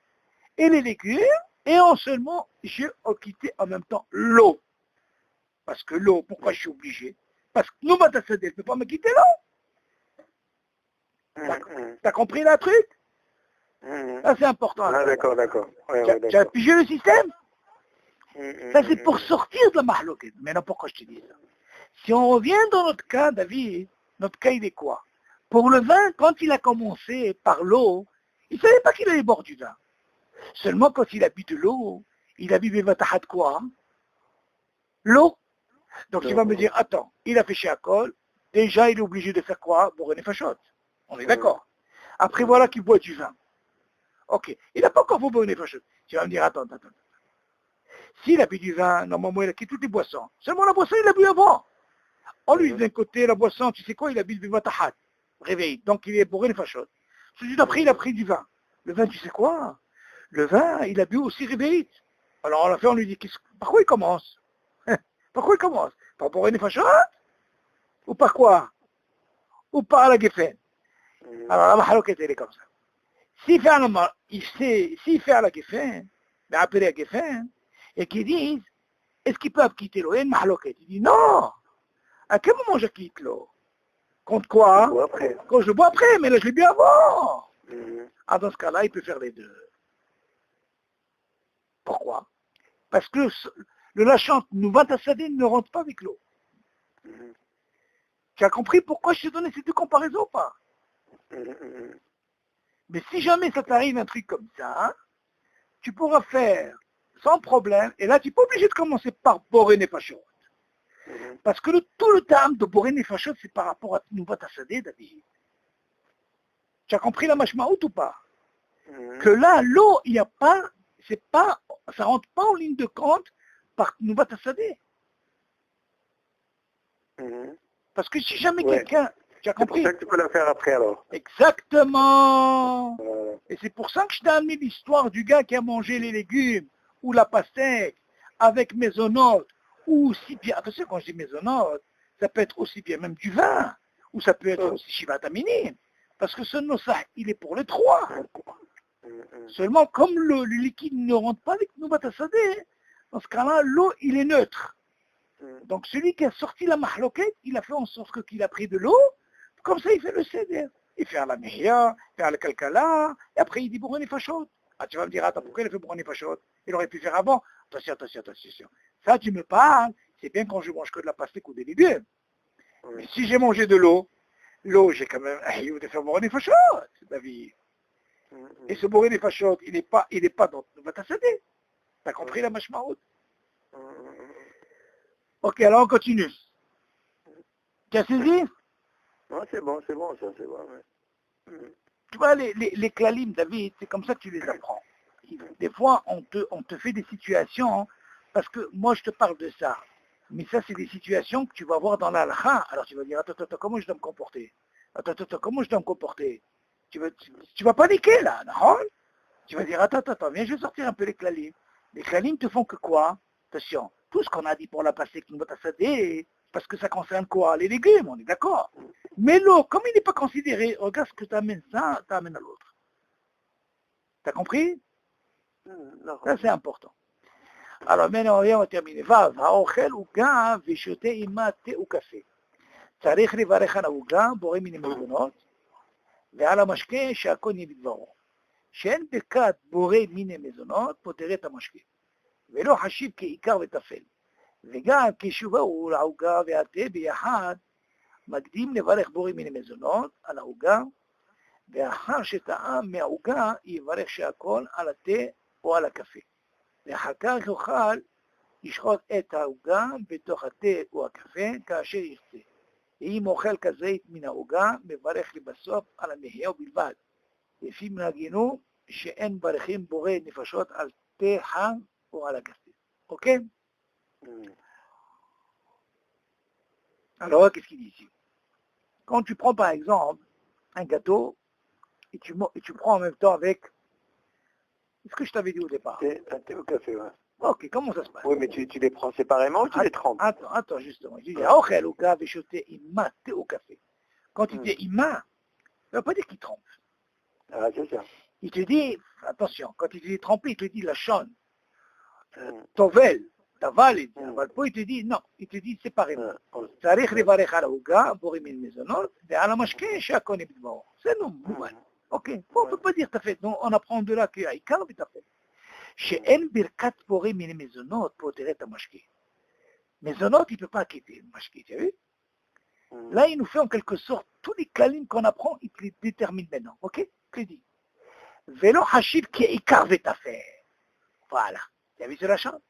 [SPEAKER 2] et les légumes, et non seulement j'ai acquitté en même temps l'eau. Parce que l'eau, pourquoi je suis obligé? Parce que Novat Asadeh ne peut pas me quitter l'eau. T'as compris la truc? Ça, c'est important.
[SPEAKER 1] Ah, d'accord.
[SPEAKER 2] Tu as pigé le système? Ça, c'est pour sortir de la mahloquette. Maintenant, pourquoi je te dis ça? Si on revient dans notre cas, David, notre cas, il est quoi? Pour le vin, quand il a commencé par l'eau, il ne savait pas qu'il allait boire du vin. Seulement, quand il a bu de l'eau, il a bu Bevatahat quoi? L'eau. Donc, il va me dire, attends, il a fait Shakol, déjà, il est obligé de faire quoi? Boré Nefashot. On est d'accord. Après, voilà qu'il boit du vin. Ok, il n'a pas encore fait Boré Nefashot. Tu vas me dire, attends. S'il a bu du vin, normalement, il a quitté toutes les boissons. Seulement la boisson, il l'a bu avant. On lui dit d'un côté, la boisson, tu sais quoi, il a bu du Bevatahat. Réveil. Donc, il est Boré Nefashot. Tout après, il a pris du vin. Le vin, tu sais quoi? Le vin, il a bu aussi réveil. Alors, on l'a fait, on lui dit, par quoi il commence? Par quoi il commence? Par Boré Nefashot? Ou par quoi? Ou par la Geffen? Alors, la mahaloquette, elle est comme ça. s'il fait à la Geffen, appelé à Geffen, et qu'ils disent, est-ce qu'ils peuvent quitter l'eau? Il y a une mahloquette. Il dit, non, à quel moment je quitte l'eau? Contre quoi?
[SPEAKER 1] Après.
[SPEAKER 2] Quand je le bois après, mais là je l'ai bu avant.
[SPEAKER 1] Mhm.
[SPEAKER 2] Ah, dans ce cas-là, il peut faire les deux. Pourquoi? Parce que le lachant Nouvat Asadé ne rentre pas avec l'eau.
[SPEAKER 1] Mhm.
[SPEAKER 2] Tu as compris pourquoi je t'ai donné ces deux comparaisons ou pas?
[SPEAKER 1] Mhm.
[SPEAKER 2] Mais si jamais ça t'arrive un truc comme ça, tu pourras faire sans problème, et là tu n'es pas obligé de commencer par Boré Nefashot.
[SPEAKER 1] Mhm.
[SPEAKER 2] Parce que tout le terme de Boré Nefashot, c'est par rapport à Nouvat Asadé, David. Tu as compris la mashmaout ou pas?
[SPEAKER 1] Mhm.
[SPEAKER 2] Que là, l'eau, il n'y a pas, ça rentre pas en ligne de compte par Nouvat Asadé.
[SPEAKER 1] Mhm.
[SPEAKER 2] Parce que si jamais
[SPEAKER 1] Ouais.
[SPEAKER 2] quelqu'un, tu as
[SPEAKER 1] C'est pour
[SPEAKER 2] compris?
[SPEAKER 1] ça que tu peux la faire après alors.
[SPEAKER 2] Exactement.
[SPEAKER 1] Voilà.
[SPEAKER 2] Et c'est pour ça que je t'ai amené l'histoire du gars qui a mangé les légumes ou la pastèque avec mésonote ou aussi bien, attention quand je dis mésonote, ça peut être aussi bien même du vin ou ça peut être aussi shivatamini. Parce que ce nosah, il est pour les trois.
[SPEAKER 1] Mhm.
[SPEAKER 2] Seulement comme le liquide ne rentre pas avec Noubat Asadé, dans ce cas-là, l'eau, il est neutre.
[SPEAKER 1] Mhm.
[SPEAKER 2] Donc celui qui a sorti la mahloquette, il a fait en sorte qu'il a pris de l'eau, comme ça il fait le seder. Il fait à la mihya, il fait à la kalkala, et après il dit Bourani Fachot. Ah, tu vas me dire, attends, pourquoi il a fait Bourani Fachot? Il aurait pu faire avant. Attention. Ça, tu me parles, c'est bien quand je mange que de la pastèque ou des légumes. Mais si j'ai mangé de l'eau, j'ai quand même il de faire Bourani Fachot, David.
[SPEAKER 1] Mhm.
[SPEAKER 2] Et ce Bourani Fachot, il n'est pas dans le Vatasadé. T'as compris la mashmaout?
[SPEAKER 1] Mhm.
[SPEAKER 2] Ok, alors on continue. Tu as saisi?
[SPEAKER 1] Non, c'est bon, ça, c'est bon. Ouais. Mhm.
[SPEAKER 2] Tu vois, les klalim, David, c'est comme ça que tu les apprends. Des fois, on te fait des situations, parce que moi, je te parle de ça. Mais ça, c'est des situations que tu vas voir dans l'alha. Alors, tu vas dire, attends, comment je dois me comporter? Attends, comment je dois me comporter? Tu vas paniquer, là, non? Tu vas dire, attends, viens, je vais sortir un peu les klalim. Les klalim te font que quoi? Attention, tout ce qu'on a dit pour la passée, parce que ça concerne quoi? Les légumes, on est d'accord. Mais l'eau, comme il n'est pas considéré, regarde ce que tu amènes ça, tu amènes à l'autre. T'as compris?
[SPEAKER 1] Non.
[SPEAKER 2] Ça, c'est important. Alors maintenant, on va terminer. Vav, האוכל עוגה ושותה עימה תה וקפה. צריך לברך על העוגה, בורא מן המזונות, ועל המשקה שהכל נהיה בדברו. שאין בכת בורא מן המזונות, פוטר את המשקה. ולא חשיב כעיקר וטפל. וגם כשובאו לעוגה והתה ביחד, מקדים לברך בורא מן המזונות על העוגה, ואחר שטעם מהעוגה יברך שהכל על התה או על הקפה. ואחר כך יוכל לשחוט את העוגה בתוך התה או הקפה כאשר ירצה. ואם אוכל כזית מן העוגה, מברך לבסוף על המחיה בלבד. לפי מנהגנו שאין ברכין בורא נפשות על תה חם או על הקפה. אוקיי? Alors, qu'est-ce qu'il dit ici? Quand tu prends par exemple un gâteau et tu prends en même temps avec ce que je t'avais dit au départ.
[SPEAKER 1] Un thé au café, ouais.
[SPEAKER 2] Ok, comment ça se passe?
[SPEAKER 1] Oui, mais tu les prends séparément ou tu les trempes?
[SPEAKER 2] Attends, justement. Je dis, Aochel ou café, choté, ima, thé au café. Quand il dit ima, ça ne veut pas dire qu'il trempe.
[SPEAKER 1] Ah, c'est ça.
[SPEAKER 2] Il te dit, attention, quand il te dit tremper, il te dit la chonne, tovel, taval, il te dit non, il te dit séparément. צריך לברך על העוגה, בורא מן מזונות, ועל המשקה שהכל בדברו. זה לא מובן. Ok, on ne peut pas dire תפל. On apprend de là qu'העיקר ותפל. שאין ברכת בורא מן מזונות, פה תראה את המשקה. מזונות, il ne peut pas quitter le משקה, tu as vu? Là, il nous fait en quelque sorte tous les kalims qu'on apprend, il te les détermine maintenant. Ok? Je te dis. Vélo hachib qui est ikar vetafel. Voilà. Tu as vu sur la chambre?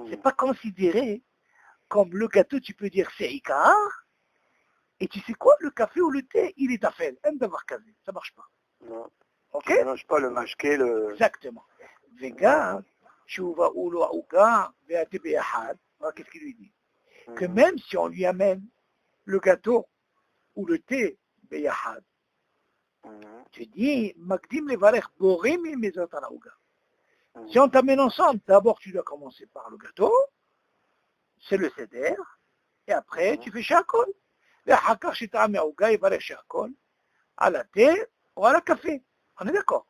[SPEAKER 2] C'est pas considéré comme le gâteau, tu peux dire c'est ikar. Et tu sais quoi? Le café ou le thé, il est tafel. Aime d'avoir casé. Ça marche pas.
[SPEAKER 1] Non.
[SPEAKER 2] Ok?
[SPEAKER 1] Tu mélanges pas le mashké, le...
[SPEAKER 2] Exactement. Vega, chouva oulo aouka, veate beyahad. Qu'est-ce qu'il lui dit? Que même si on lui amène le gâteau ou le thé, beyahad, tu dis, Magdim levarech boré mi mezot ala ouga. Si on t'amène ensemble, d'abord tu dois commencer par le gâteau, c'est le seder, et après tu fais shakol. Et hakar shita'am yaouga, yevarech shakol, à la thé ou à la café. On est d'accord.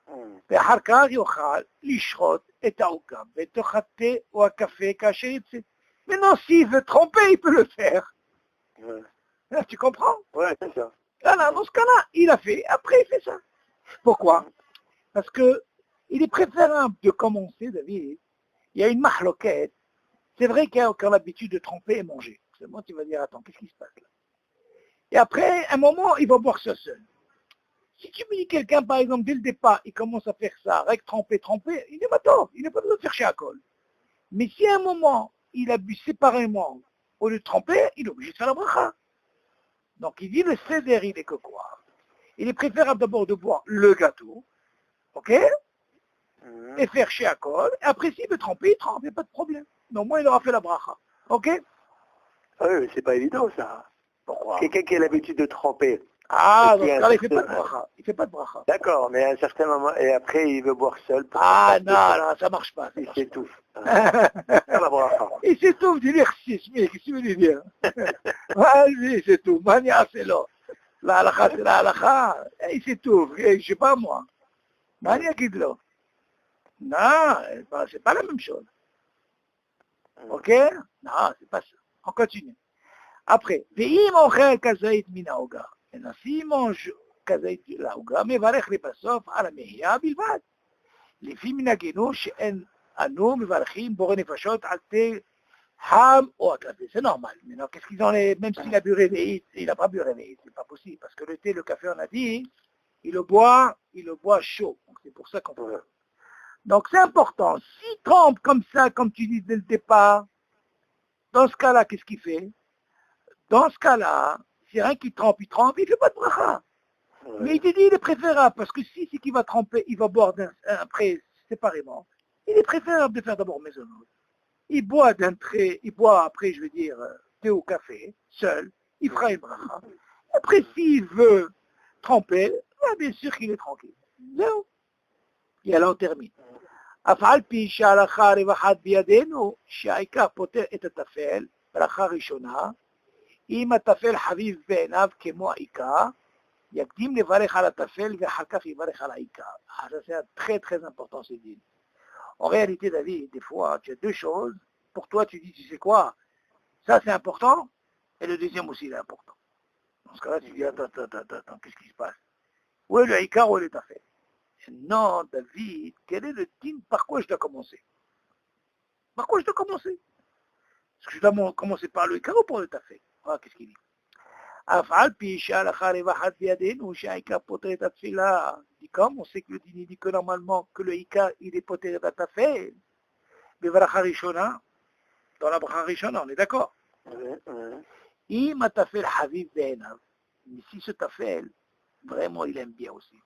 [SPEAKER 1] Hmm.
[SPEAKER 2] ואחר כך יוכל לשחוט את העוגה בתוך התה או הקפה כאשר יצא. Maintenant, s'il veut tremper, il peut le faire.
[SPEAKER 1] Ouais,
[SPEAKER 2] Là, tu comprends?
[SPEAKER 1] ouais, c'est ça.
[SPEAKER 2] Là, dans ce cas-là, il a fait. Après, il fait ça. Pourquoi? Parce que il est préférable de commencer, David. Il y a une mahloquette. C'est vrai qu'il y a encore l'habitude de tremper et manger. Seulement, tu vas dire, attends, qu'est-ce qui se passe là? Et après, un moment, il va boire ça seul. Si tu me dis quelqu'un, par exemple, dès le départ, il commence à faire ça, règle tremper, il dit, attends, il n'a pas besoin de faire chez Akol. Mais si à un moment, il a bu séparément, au lieu de tremper, il est obligé de faire la bracha. Donc il dit, le seder, il est que quoi? Il est préférable d'abord de boire le gâteau, ok?
[SPEAKER 1] Mhm.
[SPEAKER 2] Et faire chez Akol. Et après, s'il veut tremper, il trempe, il n'y a pas de problème. Mais au moins, il aura fait la bracha. Ok?
[SPEAKER 1] Ah oui, mais c'est pas évident ça.
[SPEAKER 2] Pourquoi?
[SPEAKER 1] Quelqu'un qui a l'habitude de tremper.
[SPEAKER 2] Ah,
[SPEAKER 1] Et
[SPEAKER 2] dans
[SPEAKER 1] qui
[SPEAKER 2] ce
[SPEAKER 1] a
[SPEAKER 2] cas-là,
[SPEAKER 1] un
[SPEAKER 2] il ne fait pas de
[SPEAKER 1] certain-
[SPEAKER 2] bracha. Il ne fait pas de bracha.
[SPEAKER 1] D'accord, mais à un certain moment, et après il veut boire seul pour
[SPEAKER 2] Ah,
[SPEAKER 1] pas
[SPEAKER 2] non, ça marche pas. Ça
[SPEAKER 1] il
[SPEAKER 2] marche
[SPEAKER 1] s'étouffe.
[SPEAKER 2] pas.
[SPEAKER 1] Ah, la bracha.
[SPEAKER 2] Il s'étouffe du l'exercice, mais qu'est-ce que tu veux lui dire? Vas-y, c'est tout. Mania, c'est là. La halakha, c'est la halakha. Il s'étouffe. Je sais pas moi. Mania, qui de là. Non, c'est pas la même chose. Ok? Non, c'est pas ça. On continue. Après, ואם אוכל כזית מן העוגה, מנסים כזית לעוגה, מברך לבסוף על המחיה בלבד. לפי מנהגנו שאין אנו מברכים בורא נפשות על תה חם ou à café. C'est normal. Maintenant, qu'est-ce qu'ils ont les... Même s'il a bu réveillé, il n'a pas bu réveillé, c'est pas possible. Parce que le thé, le café, on a dit, il le boit chaud. Donc c'est pour ça qu'on peut. Donc c'est important. S'il trempe comme ça, comme tu dis dès le départ, dans ce cas-là, qu'est-ce qu'il fait? Dans ce cas-là, c'est rien qui trempe, il ne fait pas de bracha.
[SPEAKER 1] Ouais.
[SPEAKER 2] Mais il te dit, il est préférable, parce que si c'est qu'il va tremper, il va boire après séparément. Il est préférable de faire d'abord maisonneux. Il boit d'un trait, il boit après, je veux dire, thé ou café, seul, il fera une bracha. Après, s'il veut tremper, bien sûr qu'il est tranquille. Non. Et alors on termine. אף על פי שההלכה הרווחת בידינו, שהעיקר פותר את הטפל, ברכה ראשונה, אם הטפל חביב בעיניו כמו העיקר, יקדים לברך על הטפל ואחר כך יברך על העיקר. Ça c'est très très important ce dîner. En réalité, David, des fois, tu as deux choses. Pour toi, tu dis, tu sais quoi, ça c'est important, et le deuxième aussi il est important. Dans ce cas-là, tu dis, attends, qu'est-ce qui se passe? Où est le ikar, où est le tafel? Non, David, quel est le dîner? Par quoi je dois commencer? Par quoi je dois commencer? Est-ce que je dois commencer par le ikar ou par le tafel? Ah, qu'est-ce qu'il dit? אף על פי שההלכה רווחת בידינו שהעיקר פותר את התפילה. Comme on sait que le dîner dit que normalement que le ikar il est poter et atafel, בברכה ראשונה, dans la bracha ראשונה, on est d'accord? אם התפל חביב בעיניו, mais si ce tafel, vraiment il aime bien aussi.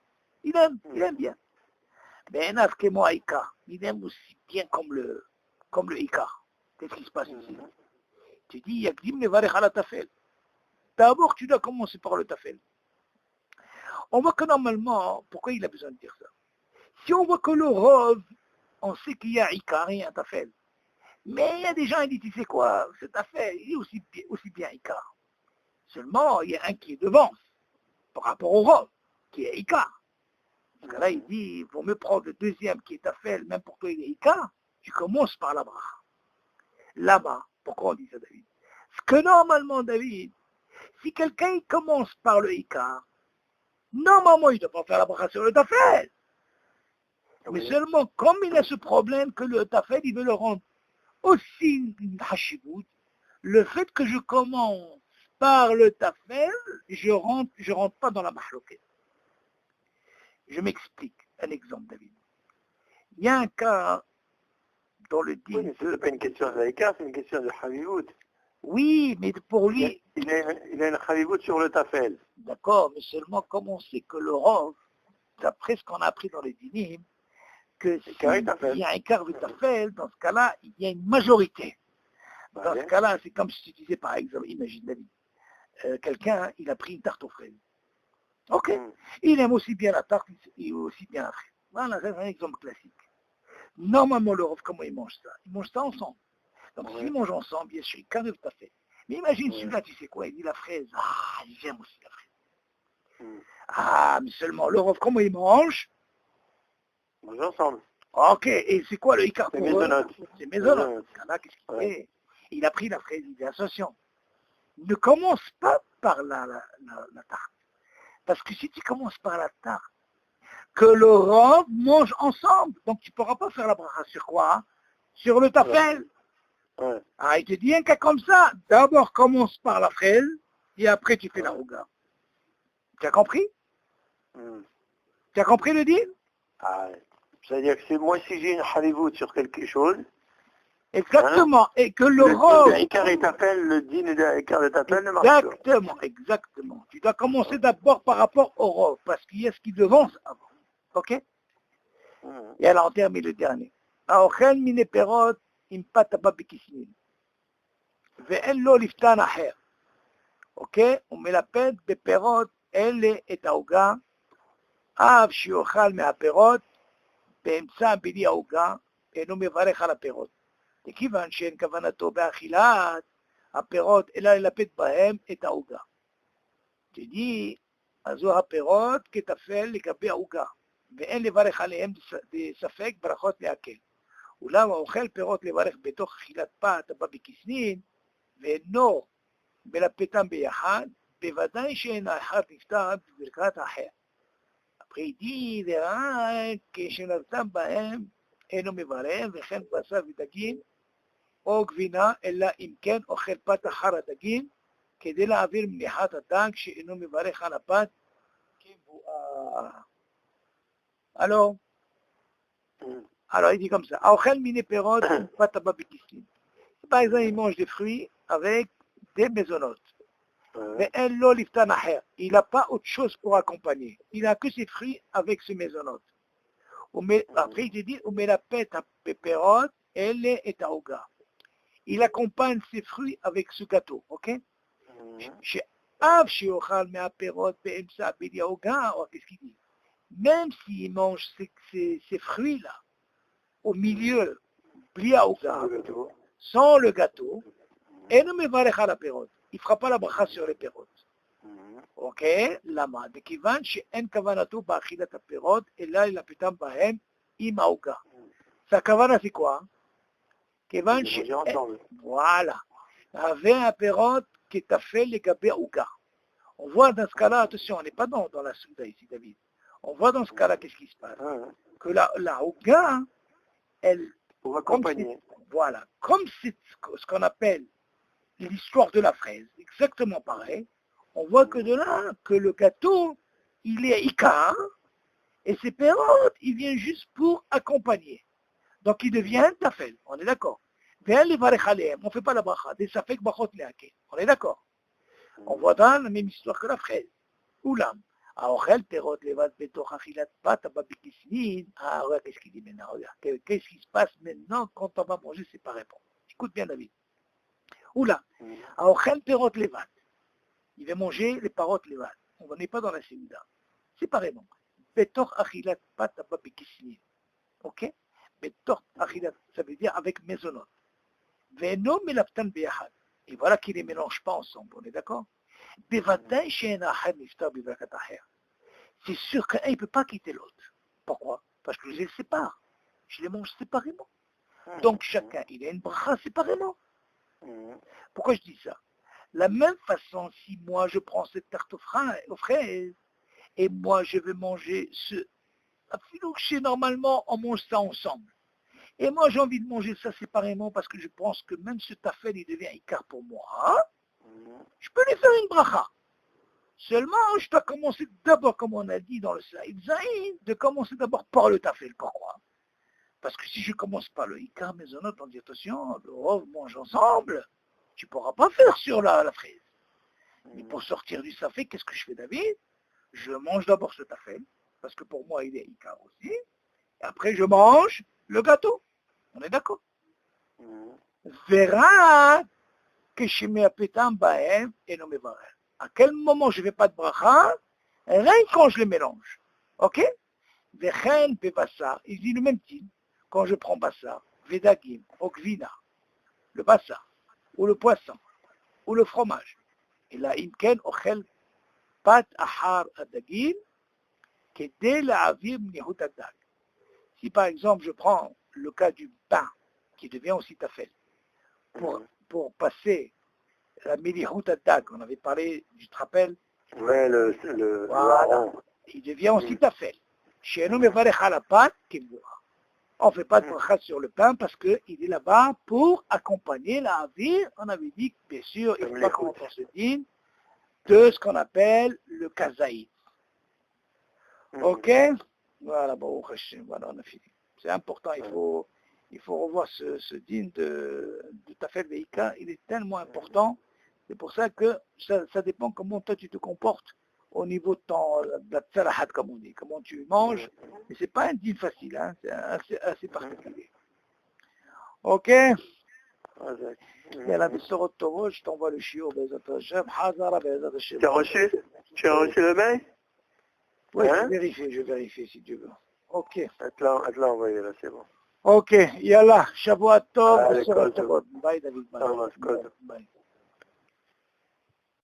[SPEAKER 2] Il aime bien. בעיניו כמו העיקר, il aime aussi bien comme le ikar. Qu'est-ce qui se passe ici? Tu dis, יקדים לברך על התפל. D'abord, tu dois commencer par le tafel. On voit que normalement, pourquoi il a besoin de dire ça? Si on voit que le rove, on sait qu'il y a Ikar et un tafel. Mais il y a des gens qui disent, tu sais quoi, ce tafel, il est aussi bien Ikar. Seulement, il y a un qui est devant, par rapport au rove, qui est Ikar. Parce que là, il dit, il vaut mieux prendre le deuxième qui est tafel, même pour toi il est Ikar, tu commences par la bracha. Là-bas, pourquoi on dit ça, David? Parce que normalement, David, si quelqu'un commence par le Ikar, normalement, il ne doit pas faire la bracha sur le tafel. Mais seulement, comme il a ce problème que le tafel, il veut le rendre aussi une hashibut, le fait que je commence par le tafel, je rentre pas dans la mahloket. Je m'explique. Un exemple, David. Il y a un cas dans le dîner.
[SPEAKER 1] Oui, mais ce n'est pas une question de l'Aïka, c'est une question de Havivout.
[SPEAKER 2] Oui, mais pour lui...
[SPEAKER 1] Il a une Havivout sur le tafel.
[SPEAKER 2] D'accord, mais seulement comme on sait que le rov, d'après ce qu'on a appris dans les dîners, que s'il y a un quart de tafel, dans ce cas-là, il y a une majorité. Dans ce cas-là, c'est comme si tu disais, par exemple, imagine David, quelqu'un, il a pris une tarte aux fraises. Ok. Il aime aussi bien la tarte et aussi bien la fraise. Voilà, c'est un exemple classique. Normalement, le rov, comment il mange ça? Il mange ça ensemble. Donc, s'ils mangent ensemble, bien sûr, il carré le tafel. Mais imagine celui-là, tu sais quoi, il dit la fraise. Ah, j'aime aussi la fraise. Ah, mais seulement le rov, comment il mange?
[SPEAKER 1] Mange ensemble.
[SPEAKER 2] Ok, et c'est quoi le Icar
[SPEAKER 1] C'est
[SPEAKER 2] pour eux?
[SPEAKER 1] mésonote.
[SPEAKER 2] C'est mésonote. Là, qu'est-ce qu'il fait? Il a pris la fraise, il dit attention, ne commence pas par la tarte. Parce que si tu commences par la tarte, que le rov mange ensemble, donc tu ne pourras pas faire la bracha sur quoi? Hein? Sur le tafel.
[SPEAKER 1] Ouais.
[SPEAKER 2] Ah, il te dit un cas comme ça, d'abord commence par la fraise, et après tu fais la rouga. Tu as compris? Tu as compris le deal?
[SPEAKER 1] Ah, c'est-à-dire que moi, si j'ai une halivout sur quelque chose,
[SPEAKER 2] exactement, et que le rov...
[SPEAKER 1] Le Icar et Tafel, le din et le Icar de Tafel ne marche pas.
[SPEAKER 2] Exactement, exactement. Tu dois commencer d'abord par rapport au rov, parce qu'il y a ce qui devance avant. Ok? Et alors on termine le dernier. האוכל מיני פירות עם פת הבא בכיסנין, ואין לו לפתן אחר. אוקיי? הוא מלפד בפירות אלה את העוגה, אף שיאכל מהפירות, באמצע בלי העוגה, אינו מברך על הפירות. וכיוון שאין כוונתו באכילת הפירות, אלא ללפד בהם את העוגה. תדעי, אז זו הפירות כתפל לגבי העוגה, ואין לברך עליהם בספק ברכות להקל. אולם האוכל פירות לברך בתוך אכילת פת הבא בכיסנין, ואינו מלפתם ביחד, בוודאי שאין האחד נפטר בברכת האחר. après il dit, ורק כשנרתם בהם אינו מברך, וכן בשר ודגים או גבינה, אלא אם כן אוכל פת אחר הדגים, כדי להעביר מניחת הדג שאינו מברך על הפת כבואה. Alors il dit comme ça, האוכל מיני פירות עם פת הבא בכיסנין. Par exemple, il mange des fruits avec des maisonnotes. ואין לו לפתן אחר. Il n'a pas autre chose pour accompagner. Il n'a que ses fruits avec ses maisonnotes. Après, il te dit, הוא מלפת הפירות אלה את העוגה. Il accompagne ses fruits avec ce gâteau, ok? שאף שיאכל מהפירות באמצע בלי העוגה, או qu'est-ce qu'il dit? Même s'il mange ces fruits-là, au milieu, bli העוגה, sans le gâteau, אינו מברך על הפירות. il ne fera pas la bracha sur les פירות. אוקיי? למה? מכיוון שאין כוונתו באכילת הפירות, אלא ללפתם בהם עם העוגה. והכוונה c'est quoi? כיוון ש... voilà. avait הפירות כתפל לגבי העוגה. On voit dans ce cas-là, attention, on n'est pas dans la souda ici, David. On voit dans ce cas-là, qu'est-ce qui se passe? Que la houga, elle...
[SPEAKER 1] Pour accompagner.
[SPEAKER 2] Voilà. Comme c'est ce qu'on appelle l'histoire de la fraise, exactement pareil, on voit que de là, que le gâteau, il est ikar, et ses pérotes, il vient juste pour accompagner. Donc il devient tafel, on est d'accord. On ne fait pas la bracha, des safek bachot leake, on est d'accord. On voit dans la même histoire que la fraise. Oulam. האוכל פירות לבד בתוך אכילת פת הבא בכיסנין, regarde qu'est-ce qu'il dit maintenant, regarde, qu'est-ce qui se passe maintenant quand on va manger séparément. Écoute bien David. Oula, האוכל פירות לבד, il va manger les parottes לבד, on n'est pas dans la séouda, séparément, בתוך אכילת פת הבא בכיסנין, ok? בתוך אכילת, ça veut dire avec maisonnote, ואינו מלפתן ביחד, et voilà qu'il ne les mélange pas ensemble, on est d'accord? בוודאי שאין האחד נפטר בברכת אחר. C'est sûr qu'un ne peut pas quitter l'autre. Pourquoi? Parce que je les sépare. Je les mange séparément. Donc chacun, il a une bracha séparément. Pourquoi je dis ça? La même façon, si moi je prends cette tarte aux fraises, et moi je vais manger ce... Normalement, on mange ça ensemble. Et moi j'ai envie de manger ça séparément parce que je pense que même ce tafel, il devient ikar pour moi. Hein? Je peux lui faire une bracha. Seulement, je dois commencer d'abord, comme on a dit dans le slide Zaïd, de commencer d'abord par le tafel. Pourquoi? Parce que si je commence par le ikar maisonnot, on dit attention, le rov mange ensemble, tu ne pourras pas faire sur la fraise. Mais pour sortir du safek, qu'est-ce que je fais, David? Je mange d'abord ce tafel, parce que pour moi il est ikar aussi, et après je mange le gâteau. On est d'accord? Verra que je mets un pétam bahem et non me varel. À quel moment je ne fais pas de bracha? Rien quand je les mélange. Ok? Vechen bevassar, il dit le même type. Quand je prends bassar, vedagim, okvina, le bassar, ou le poisson, ou le fromage. Et là, imken ochel חלפת אחר הדגים כדי להעביר מניחות הדג. Si par exemple je prends le cas du pain qui devient aussi tafel, pour passer la melihout adag, on avait parlé du trapel,
[SPEAKER 1] Ouais, le
[SPEAKER 2] voilà,
[SPEAKER 1] hareng.
[SPEAKER 2] il devient aussi tafel. Chez nous, on ne fait pas de bracha sur le pain parce qu'il est là-bas pour accompagner la vie. On avait dit que bien sûr, il ne faut pas qu'on fasse le dîne de ce qu'on appelle le kazaïd. Ok? Voilà, bon, voilà, on a fini. C'est important, il faut revoir ce dîne de Tafel Veika, il est tellement important. C'est pour ça que ça dépend comment toi tu te comportes au niveau de la tsarahat, comme on dit, comment tu manges. Mais c'est pas un dîne facile, hein, c'est assez particulier. Ok? Et à la Bessorot Toro, je t'envoie le shiur, Bezat Hashem, Hazara, Bezat Hashem.
[SPEAKER 1] Tu as reçu le mail?
[SPEAKER 2] Oui,
[SPEAKER 1] Hein?
[SPEAKER 2] je vérifie si tu veux. Ok.
[SPEAKER 1] Elle te l'a envoyé là, c'est bon.
[SPEAKER 2] Ok, yallah, Shavuot Tov,
[SPEAKER 1] Allez,
[SPEAKER 2] Bessorot
[SPEAKER 1] Kol Tov.
[SPEAKER 2] Tov. Bye David, bye.
[SPEAKER 1] Ça marche, Kol Tov.
[SPEAKER 2] Bye.